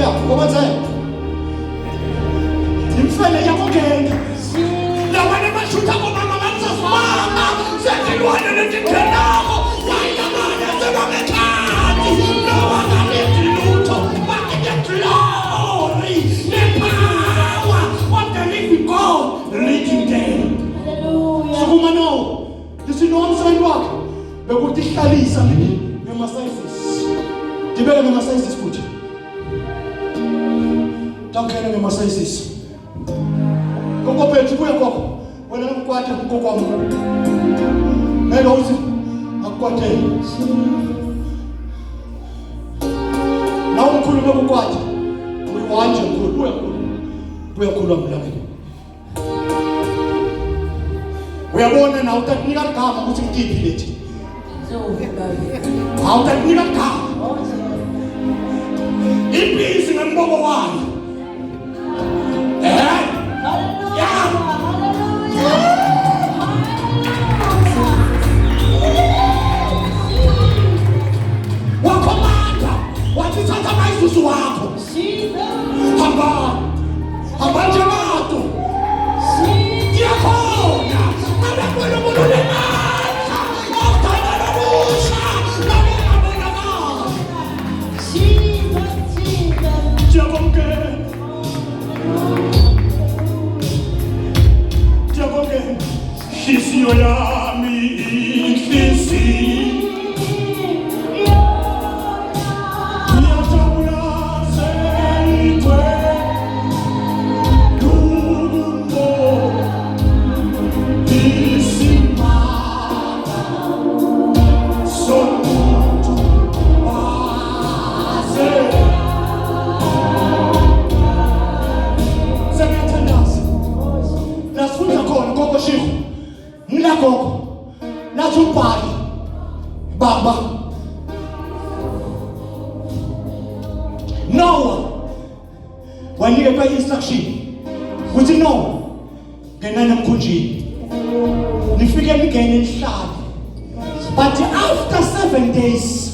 Speaker 1: Ya, ngoba imfene yakongena labanye bashutha komama banisasibanga sezilwane letingenako wayabanye sebangekhathi nowakalethi lutho bakete glory nepower of the living God leading them. Sukuma no lisinowamsani wakhe bekuthi hlalisa ngemasayizis dibele ngemasayizis futhi tamkhele ngemasayizis. Koko phethu buya koko wena nokukwatha kokwami melo uthi akukwathele nawo umkhulu nokukwatha uyiwanje mkhulu buya khulu wamlangeni uyabona na utakunika igama ukuthi ngikiphi lethi awutakunika igama ibhizi ngemboko wayo wakomanda watithatha amayizuzu wakho hamba njengado diyakhona abekwelobololemandla okudala lobusha nabengabonakala diyakomkela Hliziyo yami inhliziyo ngiyajabula sengitwe lumbo isimanga somuntu waze sengiyathandaza nasifunda khona koko shikho Mila koko, nathi umbhali baba Noah waniketwa instruction ukuthi no ngenana emkhunjini nifike ningene nihlale but after 7 days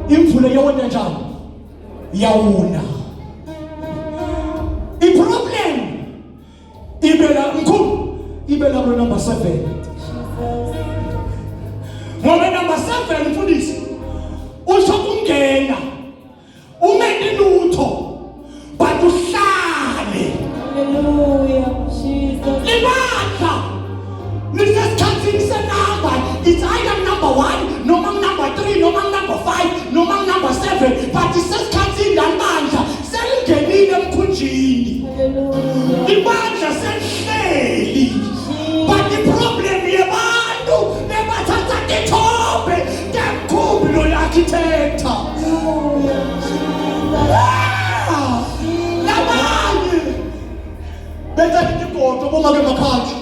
Speaker 1: imvula yawona njani yawuna iproblem ibela mkhulu ibela lo number 7 ngoba number 7 mfundisi usho kungena umendi lutho but uhlale
Speaker 2: Hallelujah, Jesus.
Speaker 1: libandla lisesikhathini senumber it's either number 1 noma number 3 noma number 5 noma number 7 but isesikhathini lamandla selingenile emkhunjini
Speaker 2: Hallelujah.
Speaker 1: libandla selihleli but the problem yebantu bebathatha ithobe temkhumbi lo architector labanye bethatha igodo bomake makhathi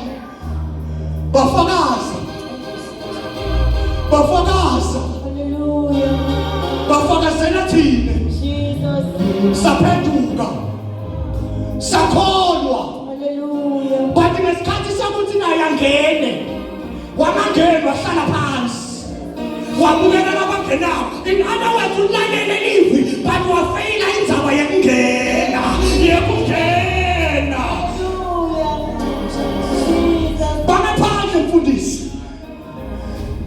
Speaker 1: bafakaza
Speaker 2: Hallelujah.
Speaker 1: bafakazela thina
Speaker 2: Jesus.
Speaker 1: saphenduka sakholwa
Speaker 2: Hallelujah.
Speaker 1: but ngesikhathi sokuthi naye angene wamangena wahlala phansi wabukela labangenayo in other words ulalele livi but wafeyila indzaba yekungena bangaphandle mfundisi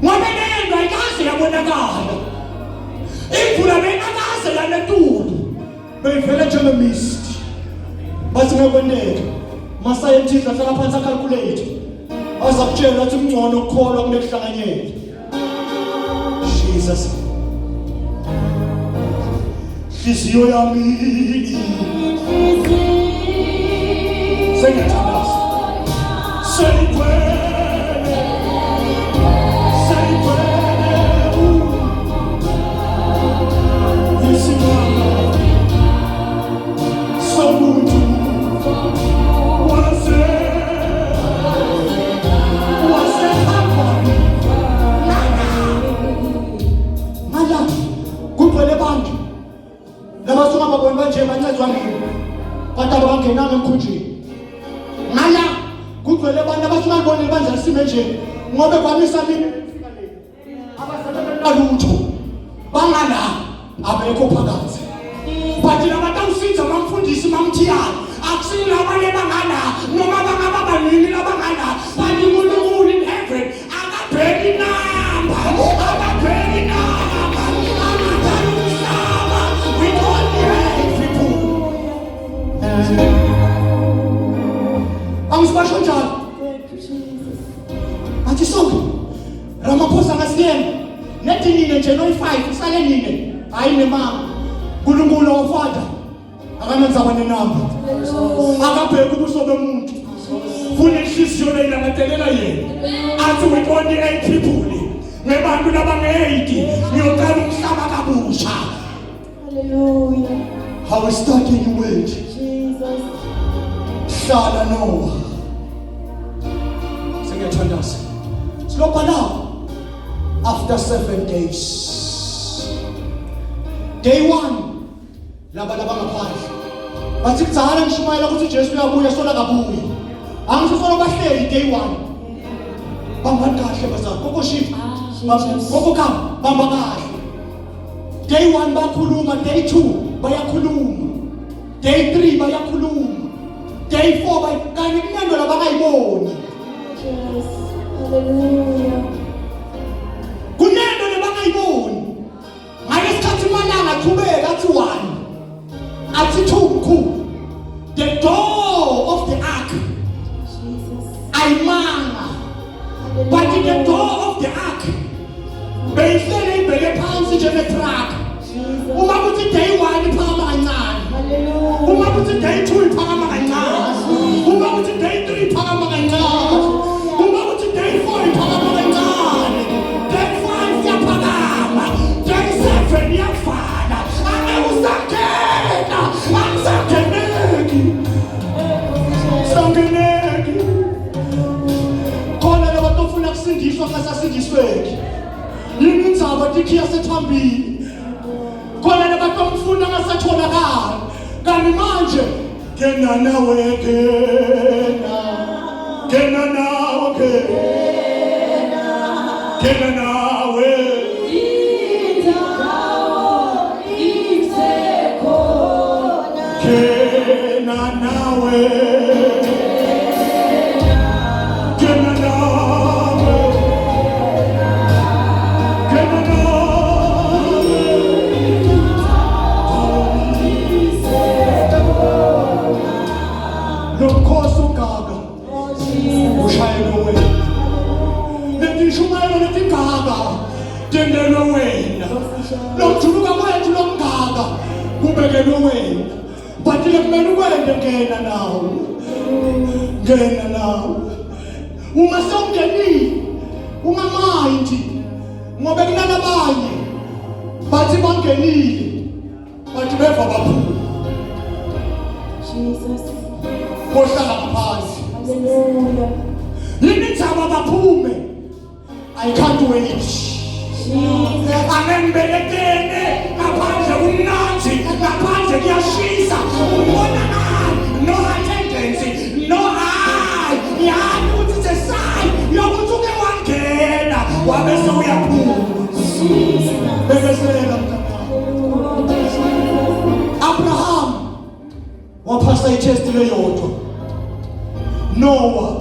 Speaker 1: ngoba lento ayikaze yabonakala imvula beyakaze yanetulu beyivele njengemist bathi ngekweneka ma-scientist ahlala phansi acalculate aza kutshela ukuthi kungcono ukukholwa kunekuhlanganyela Jesus hliziyo yami sengiyathandaza ngobe kwamisa alutho bangala abekho phakathi bathi labatawusiza bamfundisi bamthiyana akusila abanye bangala noma bangaba banini labangala bathi uNkulunkulu in heaven akabheki namba with all the people angisibasho njalo athi sonke Ramaphosa ngasiyena nethi nine nje no5 isale nine hayi nemama uNkulunkulu ofada akanandzaba nenamba akabheki ubuso bomuntu funa inhliziyo leyilangadelela yena athi with only 8 people ngebantu labange-80 ngiyocela umhlaba kabusha.
Speaker 2: Hallelujah.
Speaker 1: How is starting you wait?
Speaker 2: Jesus.
Speaker 1: Hlala Noah. Sengiyathandaza. Silopha now. After 7 days. Day 1. Laba ngaphandle. Bathi kudzala ngishumayela ukuthi Jesu uyabuya sola kabuyi. Angisosola bahleli day 1. Bamba kahle bazali. Koko shift. Koko kam bamba kahle. Day 1 bakhuluma, day 2 bayakhuluma. Day 3 bayakhuluma. Day 4 kanye kunyando labangayiboni.
Speaker 2: Yes. Hallelujah.
Speaker 1: Kunyando labangayiboni. Ngesikhathi malanga qhubeka athi 1. Athi 2 mkhulu. The door of the ark.
Speaker 2: Jesus.
Speaker 1: Ayimanga. But in the door of the ark. Beyihlele ibheke phansi njenge-truck. Uma kuthi day 1 iphakama kancane.
Speaker 2: Hallelujah.
Speaker 1: Uma kuthi day 2 iphakama kancane. Uma kuthi day 3 iphakama kancane. Uma kuthi day 4 iphakama kancane. Day 5 iyaphakama. Day 7 iyafana. Usangena. Angisangeneki. Sangeneki. Khona labantu ofuna kusindiswa ngasasindisweki. Yini indzaba tikhi yasethambini. Khona labantu omfuna ngasatholakala. Kanti manje kena nawe kena. Kena nawe kena. Kena nawe. Kena nawe. Kena nawe. Kena nawe. Lokhoso gaga. Ushayelo wena. Letishumayelo letingaga. Tendelo wena. Lokujuluka kwethu lomgaga. Kubekelo wena. But le kumele ukwende ngena nawo. Ngena nawo. Uma sewungenile ungamindi ngoba kunalabanye bathi bangenile bathi beva baphuma.
Speaker 2: Jesus.
Speaker 1: Bohlala ngaphansi.
Speaker 2: Hallelujah.
Speaker 1: Yini indzaba baphume. I can't wait.
Speaker 2: Jesus.
Speaker 1: Angembelekene ngaphandle kumnanzi ngaphandle kuyashisa ubona no attendance no eye yani ukuthi sesayi yokuthi uke wangena wabe sewuyaphuma. Bekezela mntana. Abraham waphasa itest leyodwa. Noah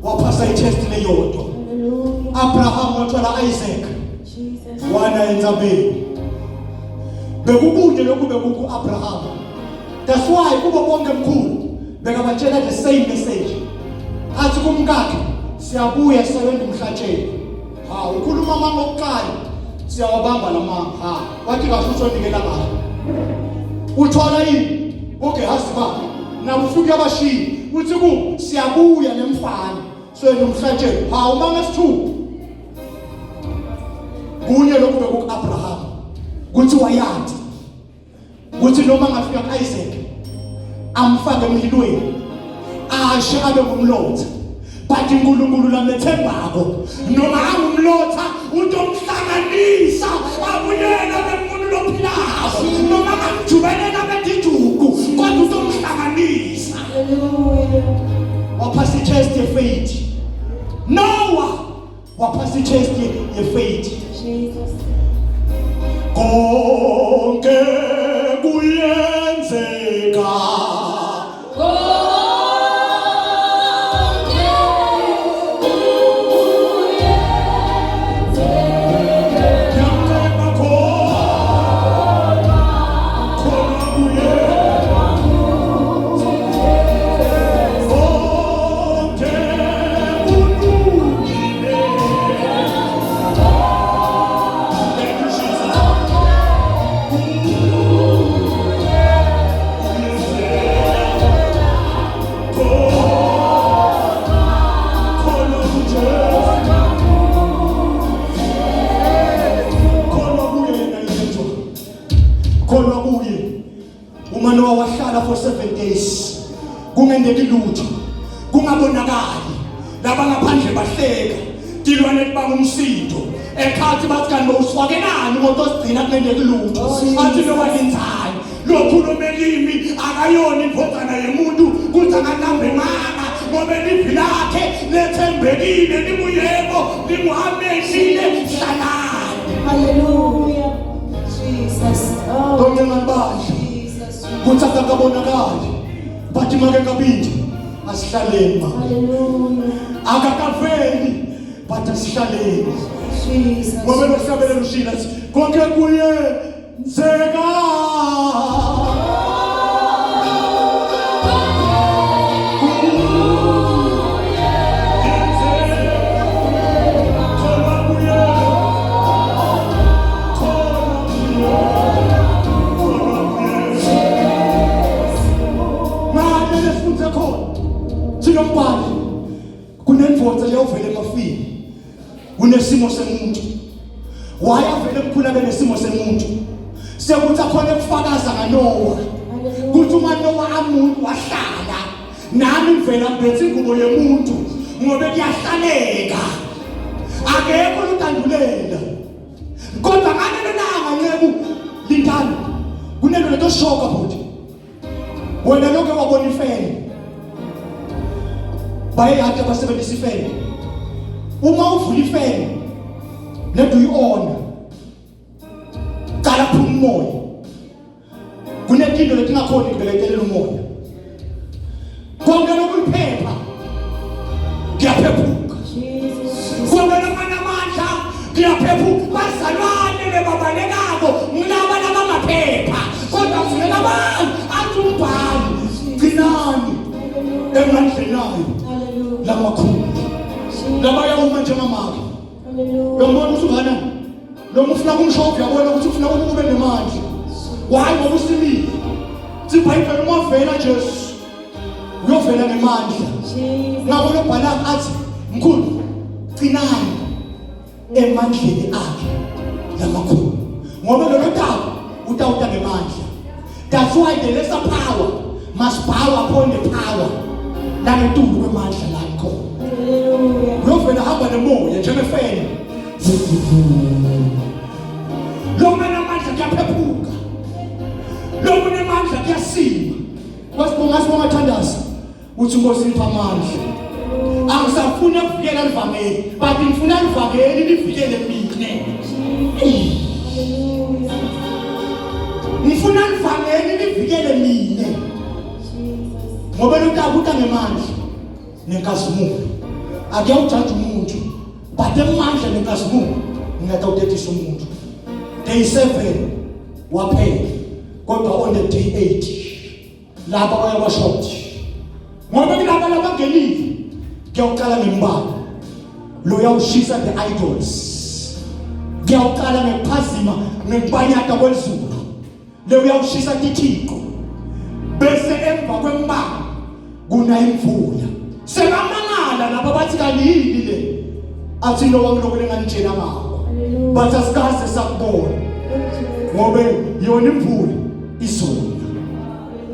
Speaker 1: waphasa itest leyodwa.
Speaker 2: Hallelujah.
Speaker 1: Abraham wathola Isaac.
Speaker 2: Jesus.
Speaker 1: Wana endzabeni. Bekukunye lokhu bekuku Abraham. That's why kubo bonke mkhulu bekabatshela the same message. Athi kumkakhe siyabuya sisebenza umhlatshelo. Ha ukhuluma amanga okuqala siyawabamba lamanga. Ha wathi kahle uzonikela ngayo. Uthola yini? Okay hasiba. Na ufike abashiyi uthi ku siyabuya nemfana. so nomhlatshelo hawu mangasithuka kunye lokhu bekuAbraham kuthi wayathi kuthi noma ngafika kuIsaac amfake emlilweni ashe abe ngumlotha but uNkulunkulu lamethembako noma angumlotha utomhlanganisa abuyena bemuntu lophilako noma ngamjubelela bedijuku kodwa utomhlanganisa. Waphasa itest ye-faith. Noah waphasa itest ye-faith. Konke kuyenzeka. Umano wahlala for 7 days kungendeki lutho kungabonakali laba ngaphandle bahleka tilwane bangumsindo ekhathi bathi kanti uswake nani ngoba usigcina kungendeki lutho athi lokwenzani lokhu lomelimi akayona imphozana yemuntu kuthi akalambe manga ngoba livi lakhe lethembekile libuyebo limuhameshile hlalani.
Speaker 2: Hallelujah. Jesus.
Speaker 1: Konke ngibandla kuthi akakabonakali bathi make kabindi asihlaleni ma akakaveli bathi asihlaleni ngoba behlabelela ushila konke kuyenzeka. Kunenfotsa leyovela emafini kunesimo semuntu wayavela kukhula benesimo semuntu sekuthi akhona ukufakaza nganowa kuthi uma Nowa amuntu wahlala nami ngivela ngibethe ingubo yemuntu ngoba kuyahlaleka akekho utandulela kodwa ngalelo langa nceku lintana kunento letoshoka futhi wena lokho wabona ifeni baye ade basebenzisa ifeni uma uvula ifeni ledo uyiona cala phuma umoya kunekinto letingakhona ukubelekelela umoya konke lokuphepha kuyaphephuka konke lomanamandla kuyaphephuka bazalwane bebabalekako ngilaba labamaphepha kodwa kufuneka abantu athi umbhali gcinani emandleni ayo lamakhulu labaya uma njengamake lombona usungana noma ufuna kumshopha yabona ukuthi ufuna ukube nemandla wayi ngoba usimile sibhayibheli uma vela Jesu uyovela ngemandla ngabo lobhala athi mkhulu gcinani emandleni akhe lamakhulu ngoba lo tawo utawuta ngemandla. That's why the lesser power must bow upon the power nangetulu kwemandla la ikhona. Uyovela hamba nemoya njengefeni lo manje amandla kuyaphephuka lo kunemandla kuyasima wasibonga thandaza uthi Nkosi ipha amandla angisafuna ukuvikela livangeli but ngifuna livangeli livikele mina ngifuna livangeli livikele mina ngoba lo tabuta ngemandla nenkazimulo akuyawujaji umuntu but emandla nenkazimulo ngingakawudedisa umuntu. Day 7 waphela kodwa on the day 8 laba bayabashothi ngoba kulaba labangenile kuyawuqala ngembala lo yawushisa the idols kuyawuqala ngephazima ngekubanyata kwezulu lo uyawushisa tithiko bese emva kwembala kuna imvula Sekamangala laba bathi kanini le. Athi lo wangilokule nganitshela ngakho. Bathi asikaze sakubona. Ngobe yona imvula izona.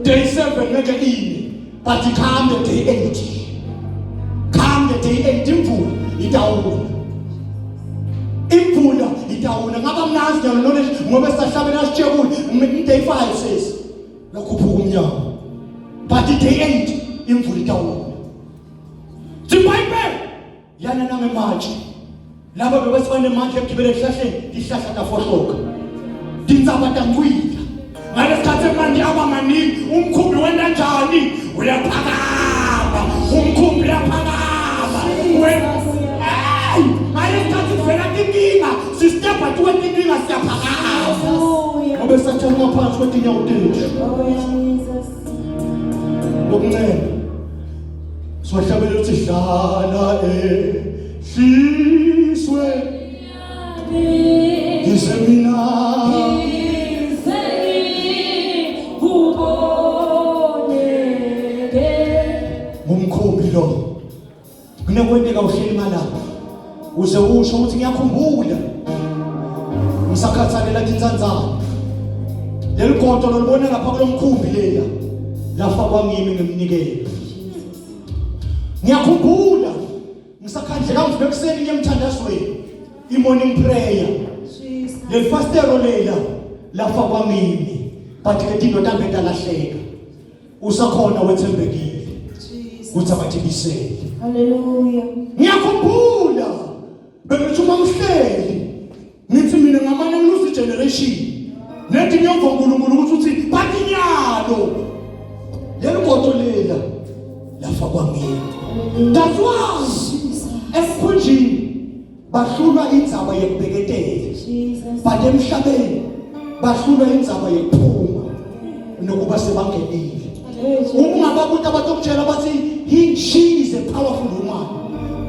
Speaker 1: Day 7 ngeke ine. But come the day 8. Come the day 8 imvula itawuna. Imvula itawuna ngaba mnazi njalo knowledge ngoba sisahlabela sitshekule day 5 says lokhuphuka umnyango. But day 8 imvula itawuna. Zibayibhele yana nami manje. Laba bebasifane manje ekugibele ehlahleni ihlahla kafohloka. Dintsaba tangwila. Ngalesikhathi manje abamaningi umkhumbi wena njani uyaphakama. Umkhumbi uyaphakama. Ngalesikhathi kuvela inkinga sistepa tuwe inkinga siyaphakama. Ngobe sathana ngaphansi kwetinyawo tethu. Lokuncane sohlabela uthi hlala ehliswe ngisemina ngumkhumbi lo kunekwenteka uhleli malapha uze usho ukuthi ngiyakhumbula ngisakhathalela inzanzana leli godo lolibona lapha kulomkhumbi leya lafa kwangimi ngimnikela ngiyakhumbula ngisakhandlela ngivuke ekseni ngemthandazweni i-morning prayer le fastero lela lafa kwamini but ke dinto tambe talahleka usakhona wethembekile kuthi abathibisele
Speaker 2: Hallelujah.
Speaker 1: ngiyakhumbula bengithi uma ngihleli ngithi mina ngamanye nglusi generation nethi ngiyomva uNkulunkulu ukuthi uthi bathinyalo leli godo lela lafa kwamini. That's why esikhunjini bahlulwa indzaba yekubheketela but emhlabeni bahlulwa indzaba yekuphuma nokuba sebangenile. Ungaba kuthi abatokutshela bathi she is a powerful woman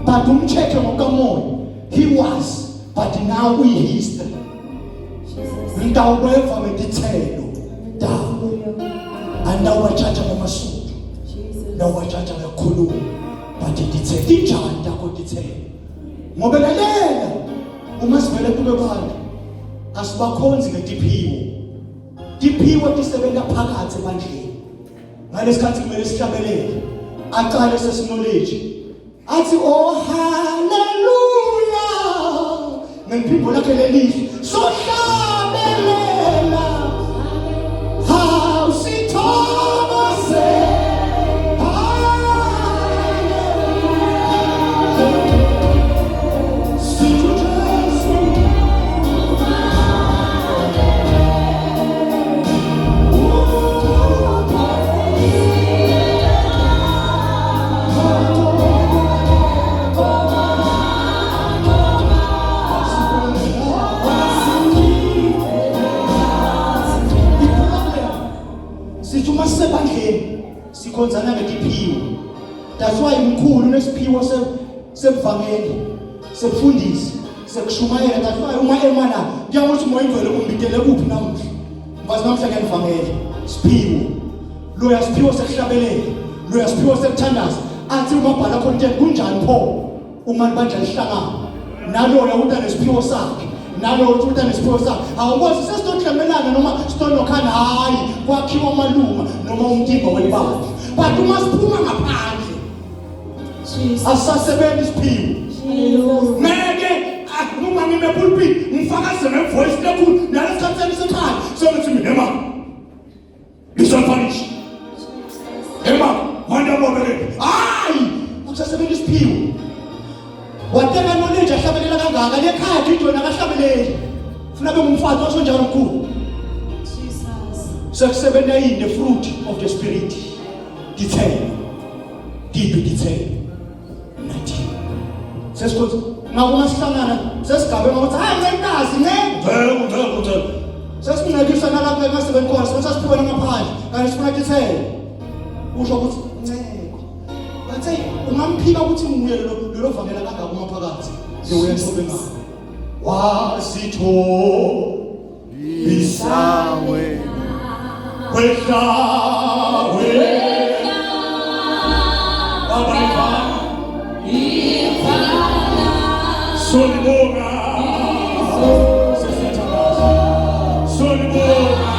Speaker 1: but umcheck ngokamoya he was but now we history. Ngidawubeva ngedithelo dawo andawubatshatsha ngomasuku ndawubatshatsha kakhulu but dithelo injani yakho dithelo ngoba lalela uma sivele kube bantu asibakhonzi ngediphiwo diphiwo tisebenza phakathi ebandleni ngalesikhathi kumele sihlabelele aqale sesiknowledge athi oh hallelujah ngiphimbo lakhe lelihle sohlabelela how sithobase sikhonzana ngediphiwo. That's why umkhulu nesiphiwo sebuvangeli sebufundisi sekushumayela. That's why uma emana ngiyakuthi moya imvelo umbitele kuphi namuhla mfazi namhla ngiyavangela siphiwo loya siphiwo sekuhlabelele loya siphiwo sekuthandaza athi umabhala content kunjani pho uma libandla lihlangana naloya uthi nesiphiwo sakhe nalo uthi nesiphiwo sakhe awubozi sesitokhlamelana noma sitonokhana hayi kwakhiwa amalunga noma umtimba welibandla but uma siphuma ngaphandle asasebenza isiphiwo ngeke uma ngime pulpit ngifakaze ngevoice lekhulu nalesikhathi sekhaya sokuthi mina ngisafanish manje ngobelele hayi ukusasebenza isiphiwo wateka knowledge ahlabelela kangaka lekhaya idona akahlabeleli funa bengumfazi osonjalo omkhulu sekusebenza yini the fruit of the spirit detail nathi sesikhothi ngakuma sihlangana sesigabe ngokuthi hayi ngentazi ngeke sesimnekisa nalapha emasebenzi khona sesiphiwe ngaphandle kanti sifuna detail usho ukuthi nceko bathi ungamphika ukuthi nguye lo vangela kangaka kumaphakathi uyenzobe ngalo wasitho bisawe wehlawe baba
Speaker 3: Solibonga. Solibonga.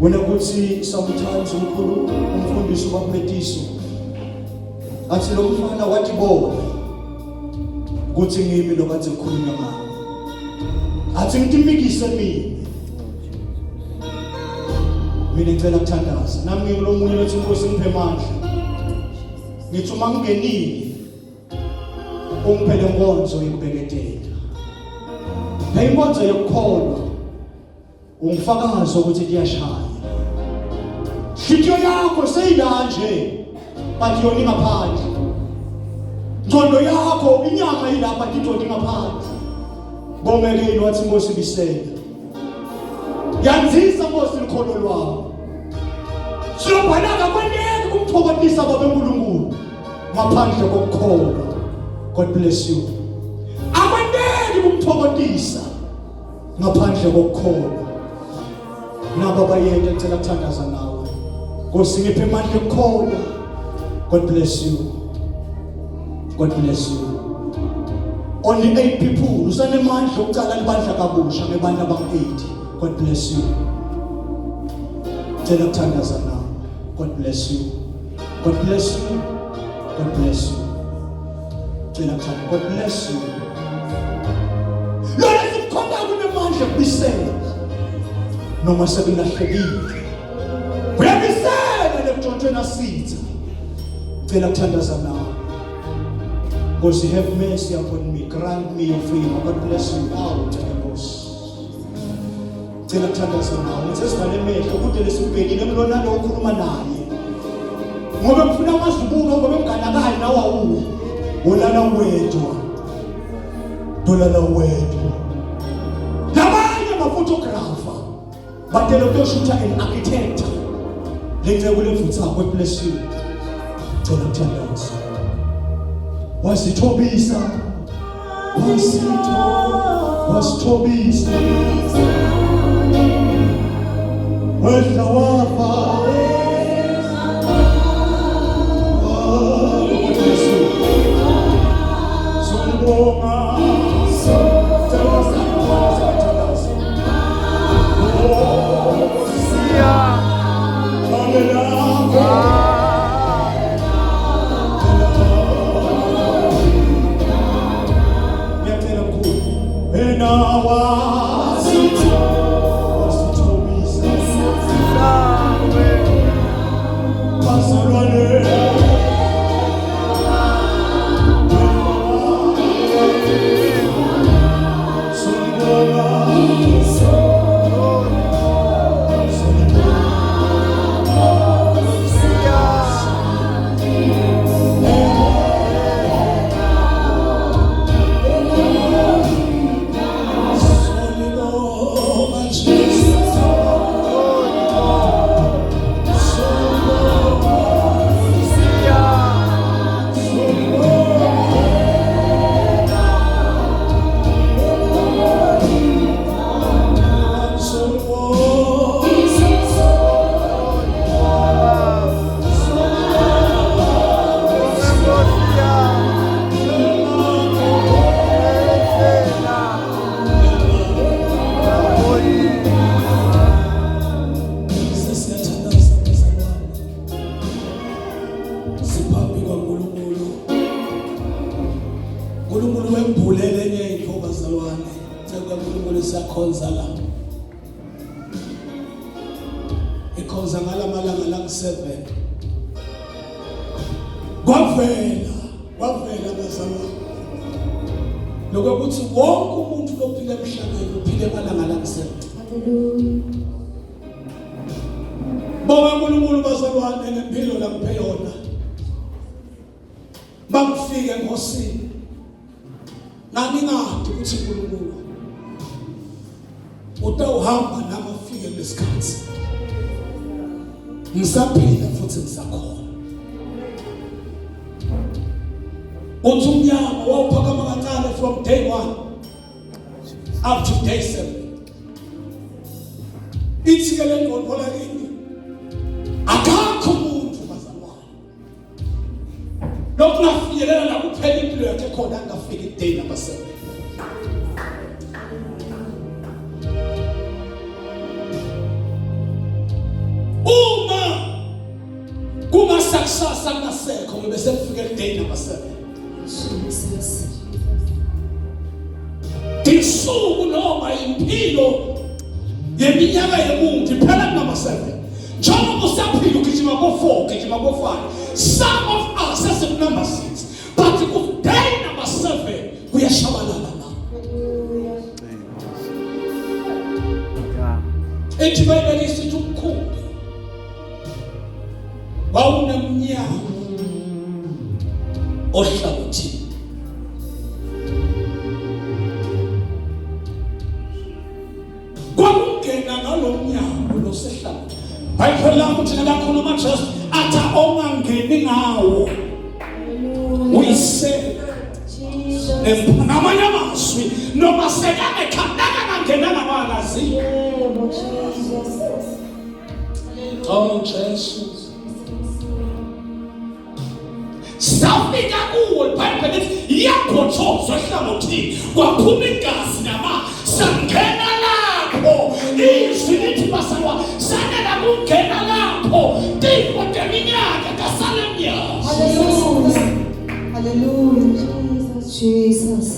Speaker 3: Wena kuthi sometimes umfundisi wabaphethiso athi lo mfana wathi bona kuthi ngimi lo kathi ngikhuluma ngawo athi ngitimbikise mina ngicela ukuthandaza nami ngilomunye lothi Nkosi ngiphe amandla ngithi uma ngingenile ungiphele nkonzo yokubheketela la inkonzo yokukholwa ungifakaza ukuthi kuyashaya Shityo yakho seyilanje but yona ingaphandle Ngcondo yakho inyama ilapha ngidodi ngaphandle Bomekeni wathi Nkosi bisela Yanzisa Nkosi likholo lwakho Siyobhalaka kweneke kumthokotisa babeNkulunkulu ngaphandle kokukholwa God bless you Akweneke kumthokotisa ngaphandle kokukholwa Naba bayenda ngicela ukuthandaza nawe Nkosi ngiphe amandla okukholwa God bless you God bless you Only 8 people usanemandla okucala libandla kabusha ngebandla bang8 God bless you ngicela ukuthandaza nawe God bless you God bless you God bless you ngicela ukuthandaza God bless you Lona sikhonda kunemandla kubisela noma sekulahlekile uyabisela lebujotshweni asitha cela ukuthandaza nawe Nkosi have mercy upon me grant me your favor God bless you out Nkosi cela ukuthandaza nawe ngisesivale emehlo kude lesibhekile emlona lo ukhuluma naye ngoba ngifuna amazibuka ngoba emganakali nawe awuwe olala wedwa dolala wedwa nabanye amaphotographer batela ukuyoshuta an architect lenze kule mfutha God bless you cela ukuthandaza wasithobisa wasithobisa wedla wafa God bless you Solibonga siyakhonza la ikhonza ngalamalanga lang7 kwavela bazalwane lokuthi wonke umuntu lophila emhlabeni uphile emalanga lakusele.
Speaker 2: Hallelujah.
Speaker 3: Bonga uNkulunkulu bazalwane ngempilo laphe yona. Bakufike enkosini. Ngingadi ukuthi uNkulunkulu utawuhamba nami ufike lesikhathi. Ngisaphila futhi ngisakhona. Uthi umnyama wawuphakama kancane from day 1 up to day 7. Ithi ke le ngqondo lakini akakho umuntu bazalwane lokunafinyelela la kuphela impilo yakhe khona angafika day number 7. Uma kungasakusasa kungasekho bese kufika day number 7.
Speaker 2: Jesus.
Speaker 3: Isuku noma impilo yeminyaka yemuntu iphela number 7. Njengoba usaphila ugijima ko4, ugijima ko5. Some of us as number 6, but ku day number 7 kuyashabalala na. Ethi Bible isithi umkhumbi wawunomnyama ohlangothini. Kwakungena ngalomnyango losehlangothini. Bible lakho thina lakhuluma just atha ongangeni ngawo. Uyise ngamanye amazwi noma sekame khandaka kangena nabakazi. Oh Jesus. Safika kuwe Bible lithi yaphothoza ehlangothini kwaphuma igazi nama sangena lapho izilithi basalwa sanela kungena lapho tifo teminyaka kasale mnyaka.
Speaker 2: Hallelujah. Hallelujah. Jesus.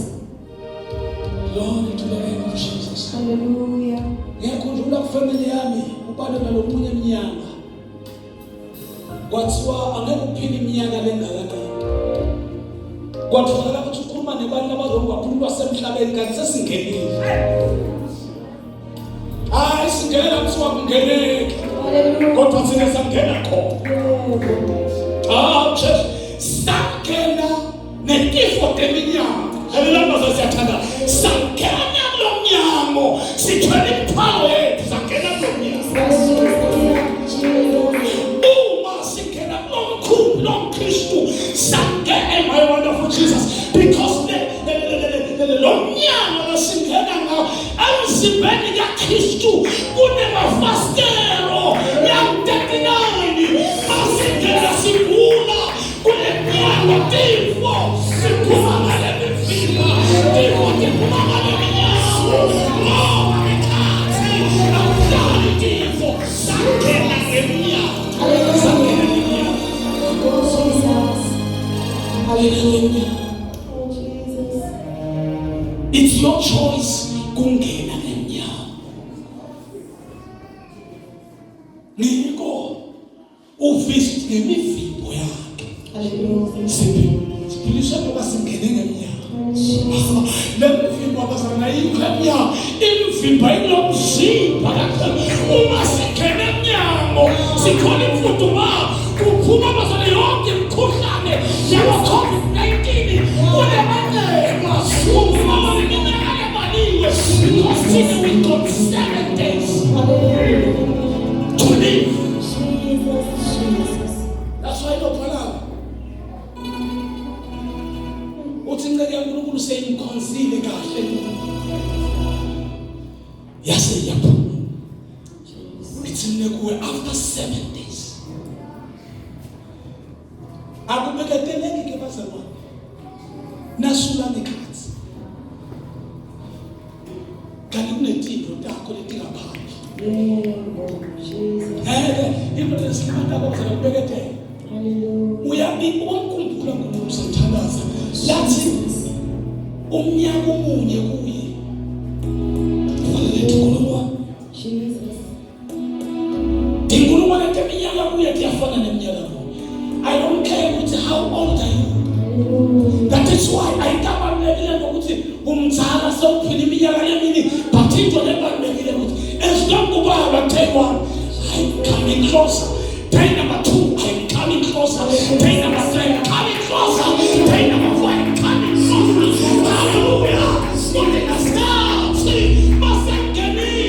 Speaker 3: Glory to the name of Jesus.
Speaker 2: Hallelujah.
Speaker 3: Ngiyakhumbula family yami ubale nalomunye emnyaka kwathiwa angeke uphile iminyaka lengakanani. Kwatholakala ukuthi ukhuluma nebantu abazongaphulwa semhlabeni kanti sesingenile. Hayi singena kuthiwa kungeneke. Kodwa thina sangena khona. Sangena netifo teminyaka. Elilamba siyathanda. Sangena kulomnyango. Sithwele imithwalo yethu sangena kulomnyango. My wonderful Jesus, because the lomnyama singena ngawo emzimbeni kaKristu kunemafastero ya-39 masingena sigula kulemnyango tifo siphuma ngale mifika tifo tiphuma ngale minyango ngoba ngekhathi akudlali tifo sangena ngemnyango sangena ngemnyango. Hallelujah.
Speaker 2: Oh Jesus.
Speaker 3: It's your choice kungena ngemnyango. Niko uvisit ngemivimbo yakhe.
Speaker 2: Hallelujah.
Speaker 3: Siphiliswa ngoba singene ngemnyango. Le mivimbo abazana yikho imivimbo inomzimba kakhulu. Uma singene emnyango sikhona imfudumalo kuphuma abazana yonke imikhuhlane yabo COVID-19 kulemanema uma iminyaka ebaliwe because thina we got 7 days to live.
Speaker 2: Jesus.
Speaker 3: That's why lophalanga uthi inceke yaNkulunkulu seyimkhonzile kahle yase yaphuma ithine kuwe after 7 days. Akubeketeleki ke bazalwane nasulane ikhathi kanti kunetinto takho letingaphandle. Into lesikhathi akuzela kubeketela uyakukhumbula ngomuntu semthandaza lathi umnyaka omunye kuye kufanele inkulumo
Speaker 2: Jesus.
Speaker 3: inkulumo leminyaka kuye kuyafana neminyaka kuye. I don't care how old day one, I'm coming closer. Day number 2, I'm coming closer. Day number 3, I'm coming closer. Day number 4, I'm coming closer. Hallelujah. Something has come. See, masanganile.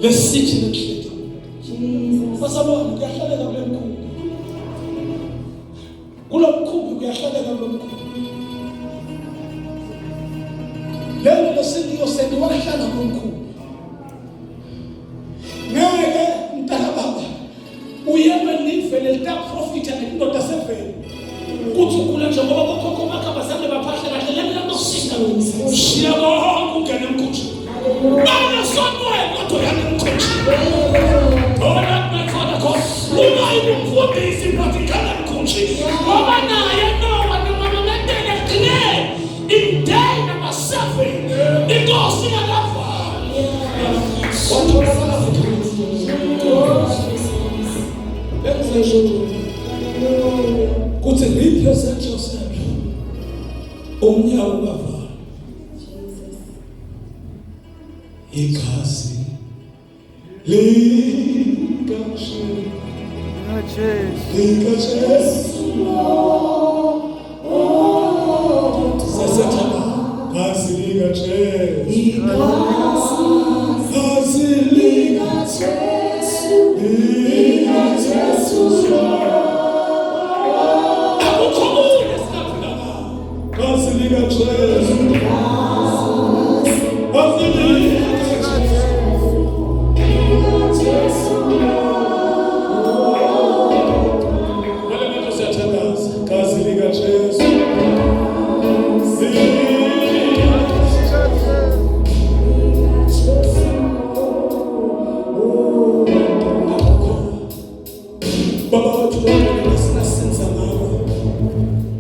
Speaker 3: Lesithi lekhitha. Basabona kuyahlaleka kule mkhumbi. Kulo mkhumbi kuyahlaleka kulo mkhumbi. Lelo lesithi sendi wahlala kulo mkhumbi. Ngeke mntaka baba uyeme livele lita profit angindoda sevele. Kuthi ukula njengoba bokhokho bakhe bazame baphahla kahle lemela nokusika wena. Shiya konke ungene emkhunjini. Bana sonke kodwa yana emkhunjini. Ora mkhona ko. Unayi umfundisi patikana emkhunjini. Ngoba naye nowa noma mentele clear. In day number 7 inkosi yalafa. Kuthi represent yourself. Umnyawo ungavala. Ikasi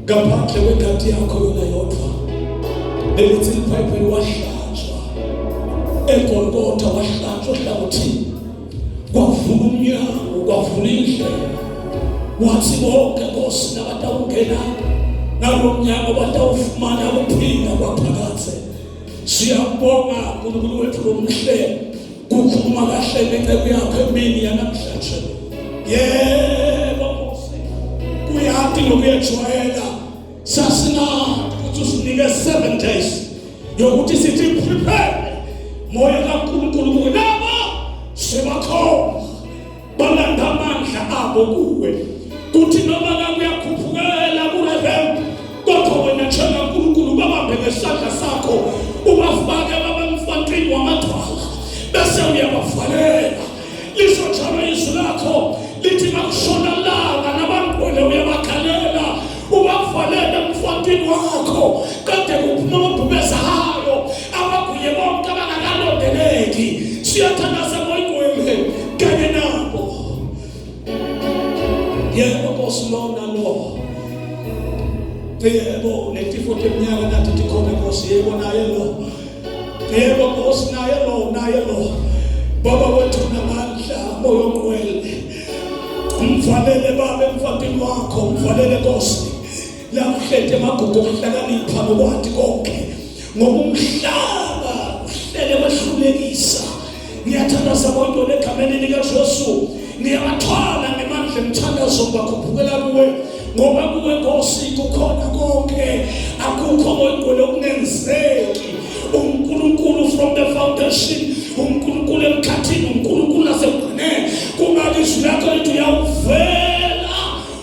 Speaker 3: ngaphandle kwegadi yakho yona yodwa elithi iBhayibheli wahlatshwa eGolgotha wahlatshwa hlangothini kwavula umnyango kwavula indlela wathi bonke Nkosi nabatawungena nalo mnyango batawufumana ukuphinda kwaphakathe. Siyabonga uNkulunkulu wethu lomhle kukhuluma kahle ngecebo yakho emini yanamhlanje. Yebo Nkosi kuyaphi lokuyejwayela sasingathi ukuthi usinike 7 days yokuthi sithi prepare moya kaNkulunkulu kulabo sebakhona balanda amandla abo kuwe kuthi noma kuyakhuphukela kuRevemp kodwa wena njalo uNkulunkulu babambe ngesandla sakho ubafake babemfantini wamathwala bese uyabafalela lisho njalo izwi lakho lithi makushona langa nabantu uyabakhalela ubavalele emfantini wakho kade kuphuma amabhubezayo abaguye bonke abangakalondeleki. Siyathandaza ngoyigwele kanye nabo. Yebo Nkosi lona lo. Yebo netifo teminyaka nathi tikhona Nkosi yebo naye lo. Yebo Nkosi naye lo. Baba wethu namandla moyo ngcwele. Umvalele baba emfantini wakho umvalele Nkosi. Lamhlete magugu okuhlakanipha nokwathi konke ngoba umhlaba uhlele wahlulekisa. Ngiyathandaza bonke legameni likaJesu ngiyabathwala ngemandla emthandazo bakhuphukela kuwe ngoba kuwe Nkosi kukhona konke akukho moyigwele okungenzeki. uNkulunkulu from the foundation uNkulunkulu emkhathini uNkulunkulu nasemgcineni kungabe izwi lakho lithi uyawuvela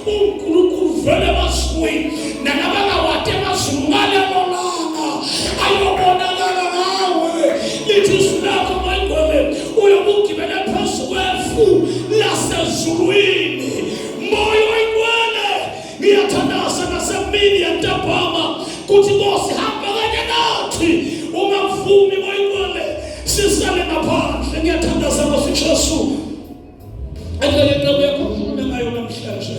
Speaker 3: uNkulunkulu vele emazulwini nabangawati emazulu ngalelo langa ayobonakala nawe lithi izwi lakho mayigwele uyobugibela phezu kwefu lasezulwini moyo oyigwele. Ngiyathandaza nasemini yantambama kuthi Nkosi hamba kanye nathi ungavumi moyigwele sisale ngaphandle. Ngiyathandaza Nkosi Jesu endlela into yakukhuluma ngayo namhlanje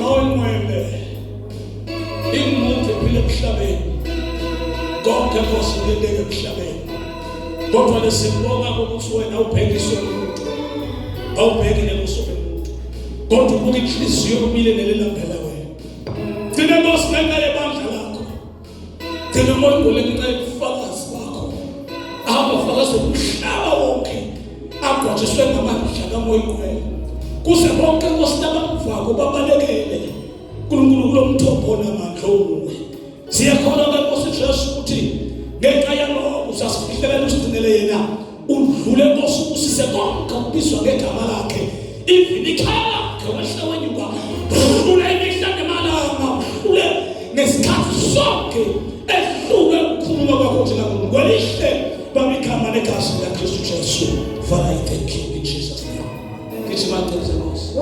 Speaker 3: noyimwele imuntu ephila emhlabeni konke Nkosi ngiyedeke emhlabeni kodwa lesibonga ukuthi wena ubhekiswe umuntu awubheki nebuso bomuntu kodwa ubuke inhliziyo kumile nelelandela wena. umoya ongcwele ngincela ubufakazi bakho abafakazi bomhlaba wonke agwatshiswe ngamandla kamoya ongcwele kuze bonke Nkosi abamvako babalekele uNkulunkulu kulomthombo namandla omuwe siyakhona ke Nkosi Jesu ukuthi ngenxa yalokho usasifihlelela usigcinele yena udlule Nkosi usise konke ubizwa ngegama lakhe even ikhala kwehle wenyuka udlule imihla nemalanga udlule nesikhathi sonke edlule ukukhuluma kwakho njena ngwelihle babikama negazi likaKristu Jesu. Father, I thank you in Jesus name. Kithi manje Nkosi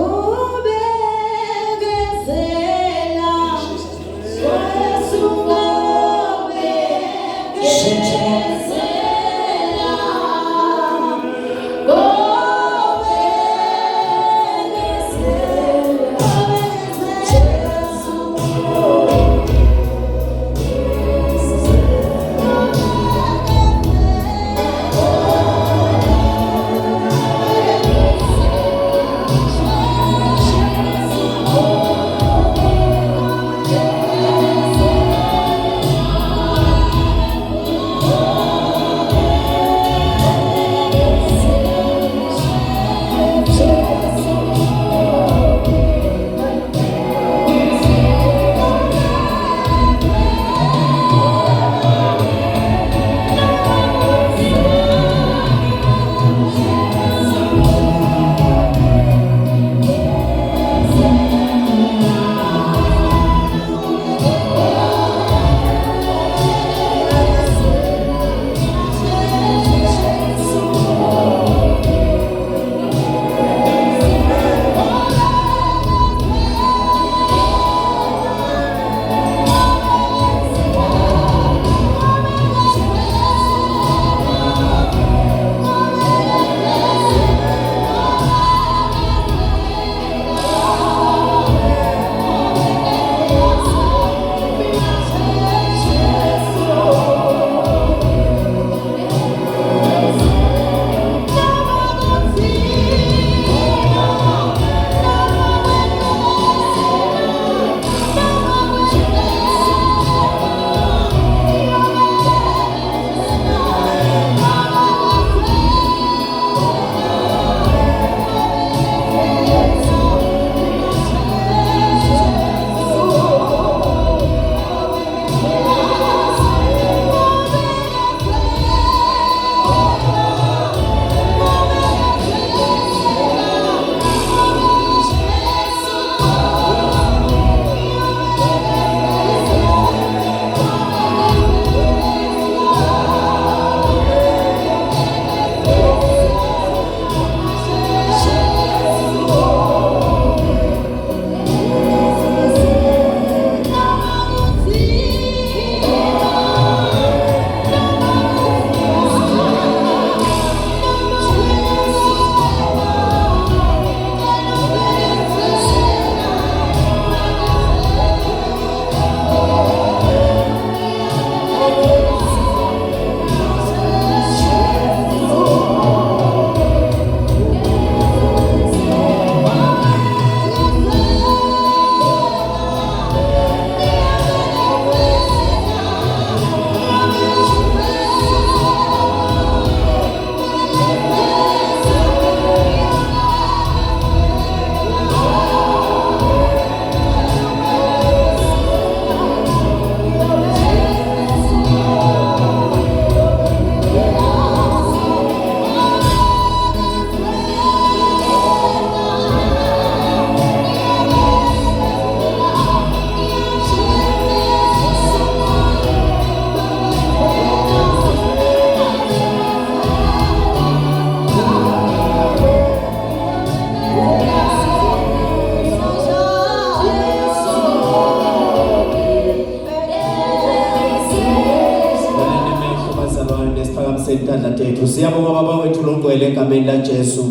Speaker 4: sentandla tethu siyabonga baba wethu longcwele egameni laJesu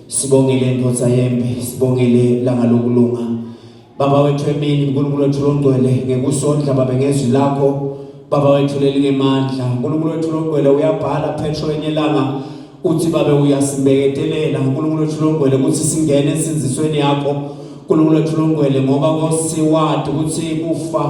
Speaker 4: sibongile inkosi yempi sibongile langa lokulunga baba wethu emini uNkulunkulu wethu longcwele ngekusondla baba ngezwi lakho baba wethu lelingemandla uNkulunkulu wethu longcwele uyabhala Petro enyelanga uthi babe uyasibeketelela uNkulunkulu wethu longcwele ukuthi singene esizisweni yakho uNkulunkulu wethu longcwele ngoba ngosiwadi ukuthi kufa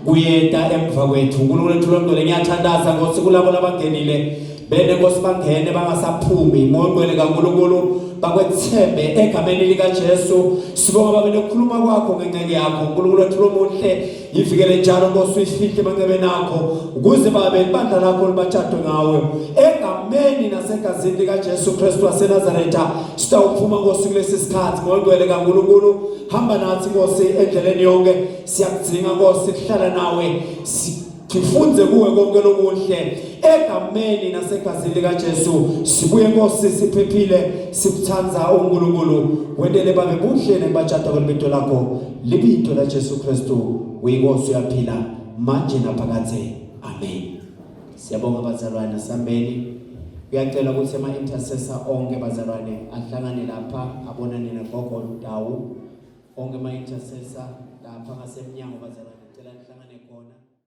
Speaker 4: kuyeta emva kwethu. uNkulunkulu wethu longcwele ngiyathandaza Nkosi kulabo labangenile bene Nkosi bangene bangasaphumi moya ongcwele kaNkulunkulu bakwethembe egameni lika Jesu. Sibonga Baba lokukhuluma kwakho ngenceke yakho. uNkulunkulu wethu lomuhle ivikele njalo Nkosi uyifihle emangebeni akho ukuze babe ibandla lakho libatshadwe ngawe egameni nasegazini lika Jesu Kristu waseNazaretha. Sitawuphuma Nkosi kulesi sikhathi moya ongcwele kaNkulunkulu hamba nathi Nkosi endleleni yonke. Siyakudzinga Nkosi kuhlala nawe sifunze kuwe konke lokuhle egameni nasegazini lika Jesu. Sibuye Nkosi siphephile sikuthanza uNkulunkulu wendele babe buhle nebajada kwelibito lakho libito la Jesu Kristu uyinkosi uyaphila manje naphakade. Amen. Siyabonga bazalwane sambeni. Uyacela ukuthi ama-intercessor onke bazalwane ahlangane lapha abonane nagogo Dawu onke ama-intercessor lapha ngasemnyango bazalwane. Cela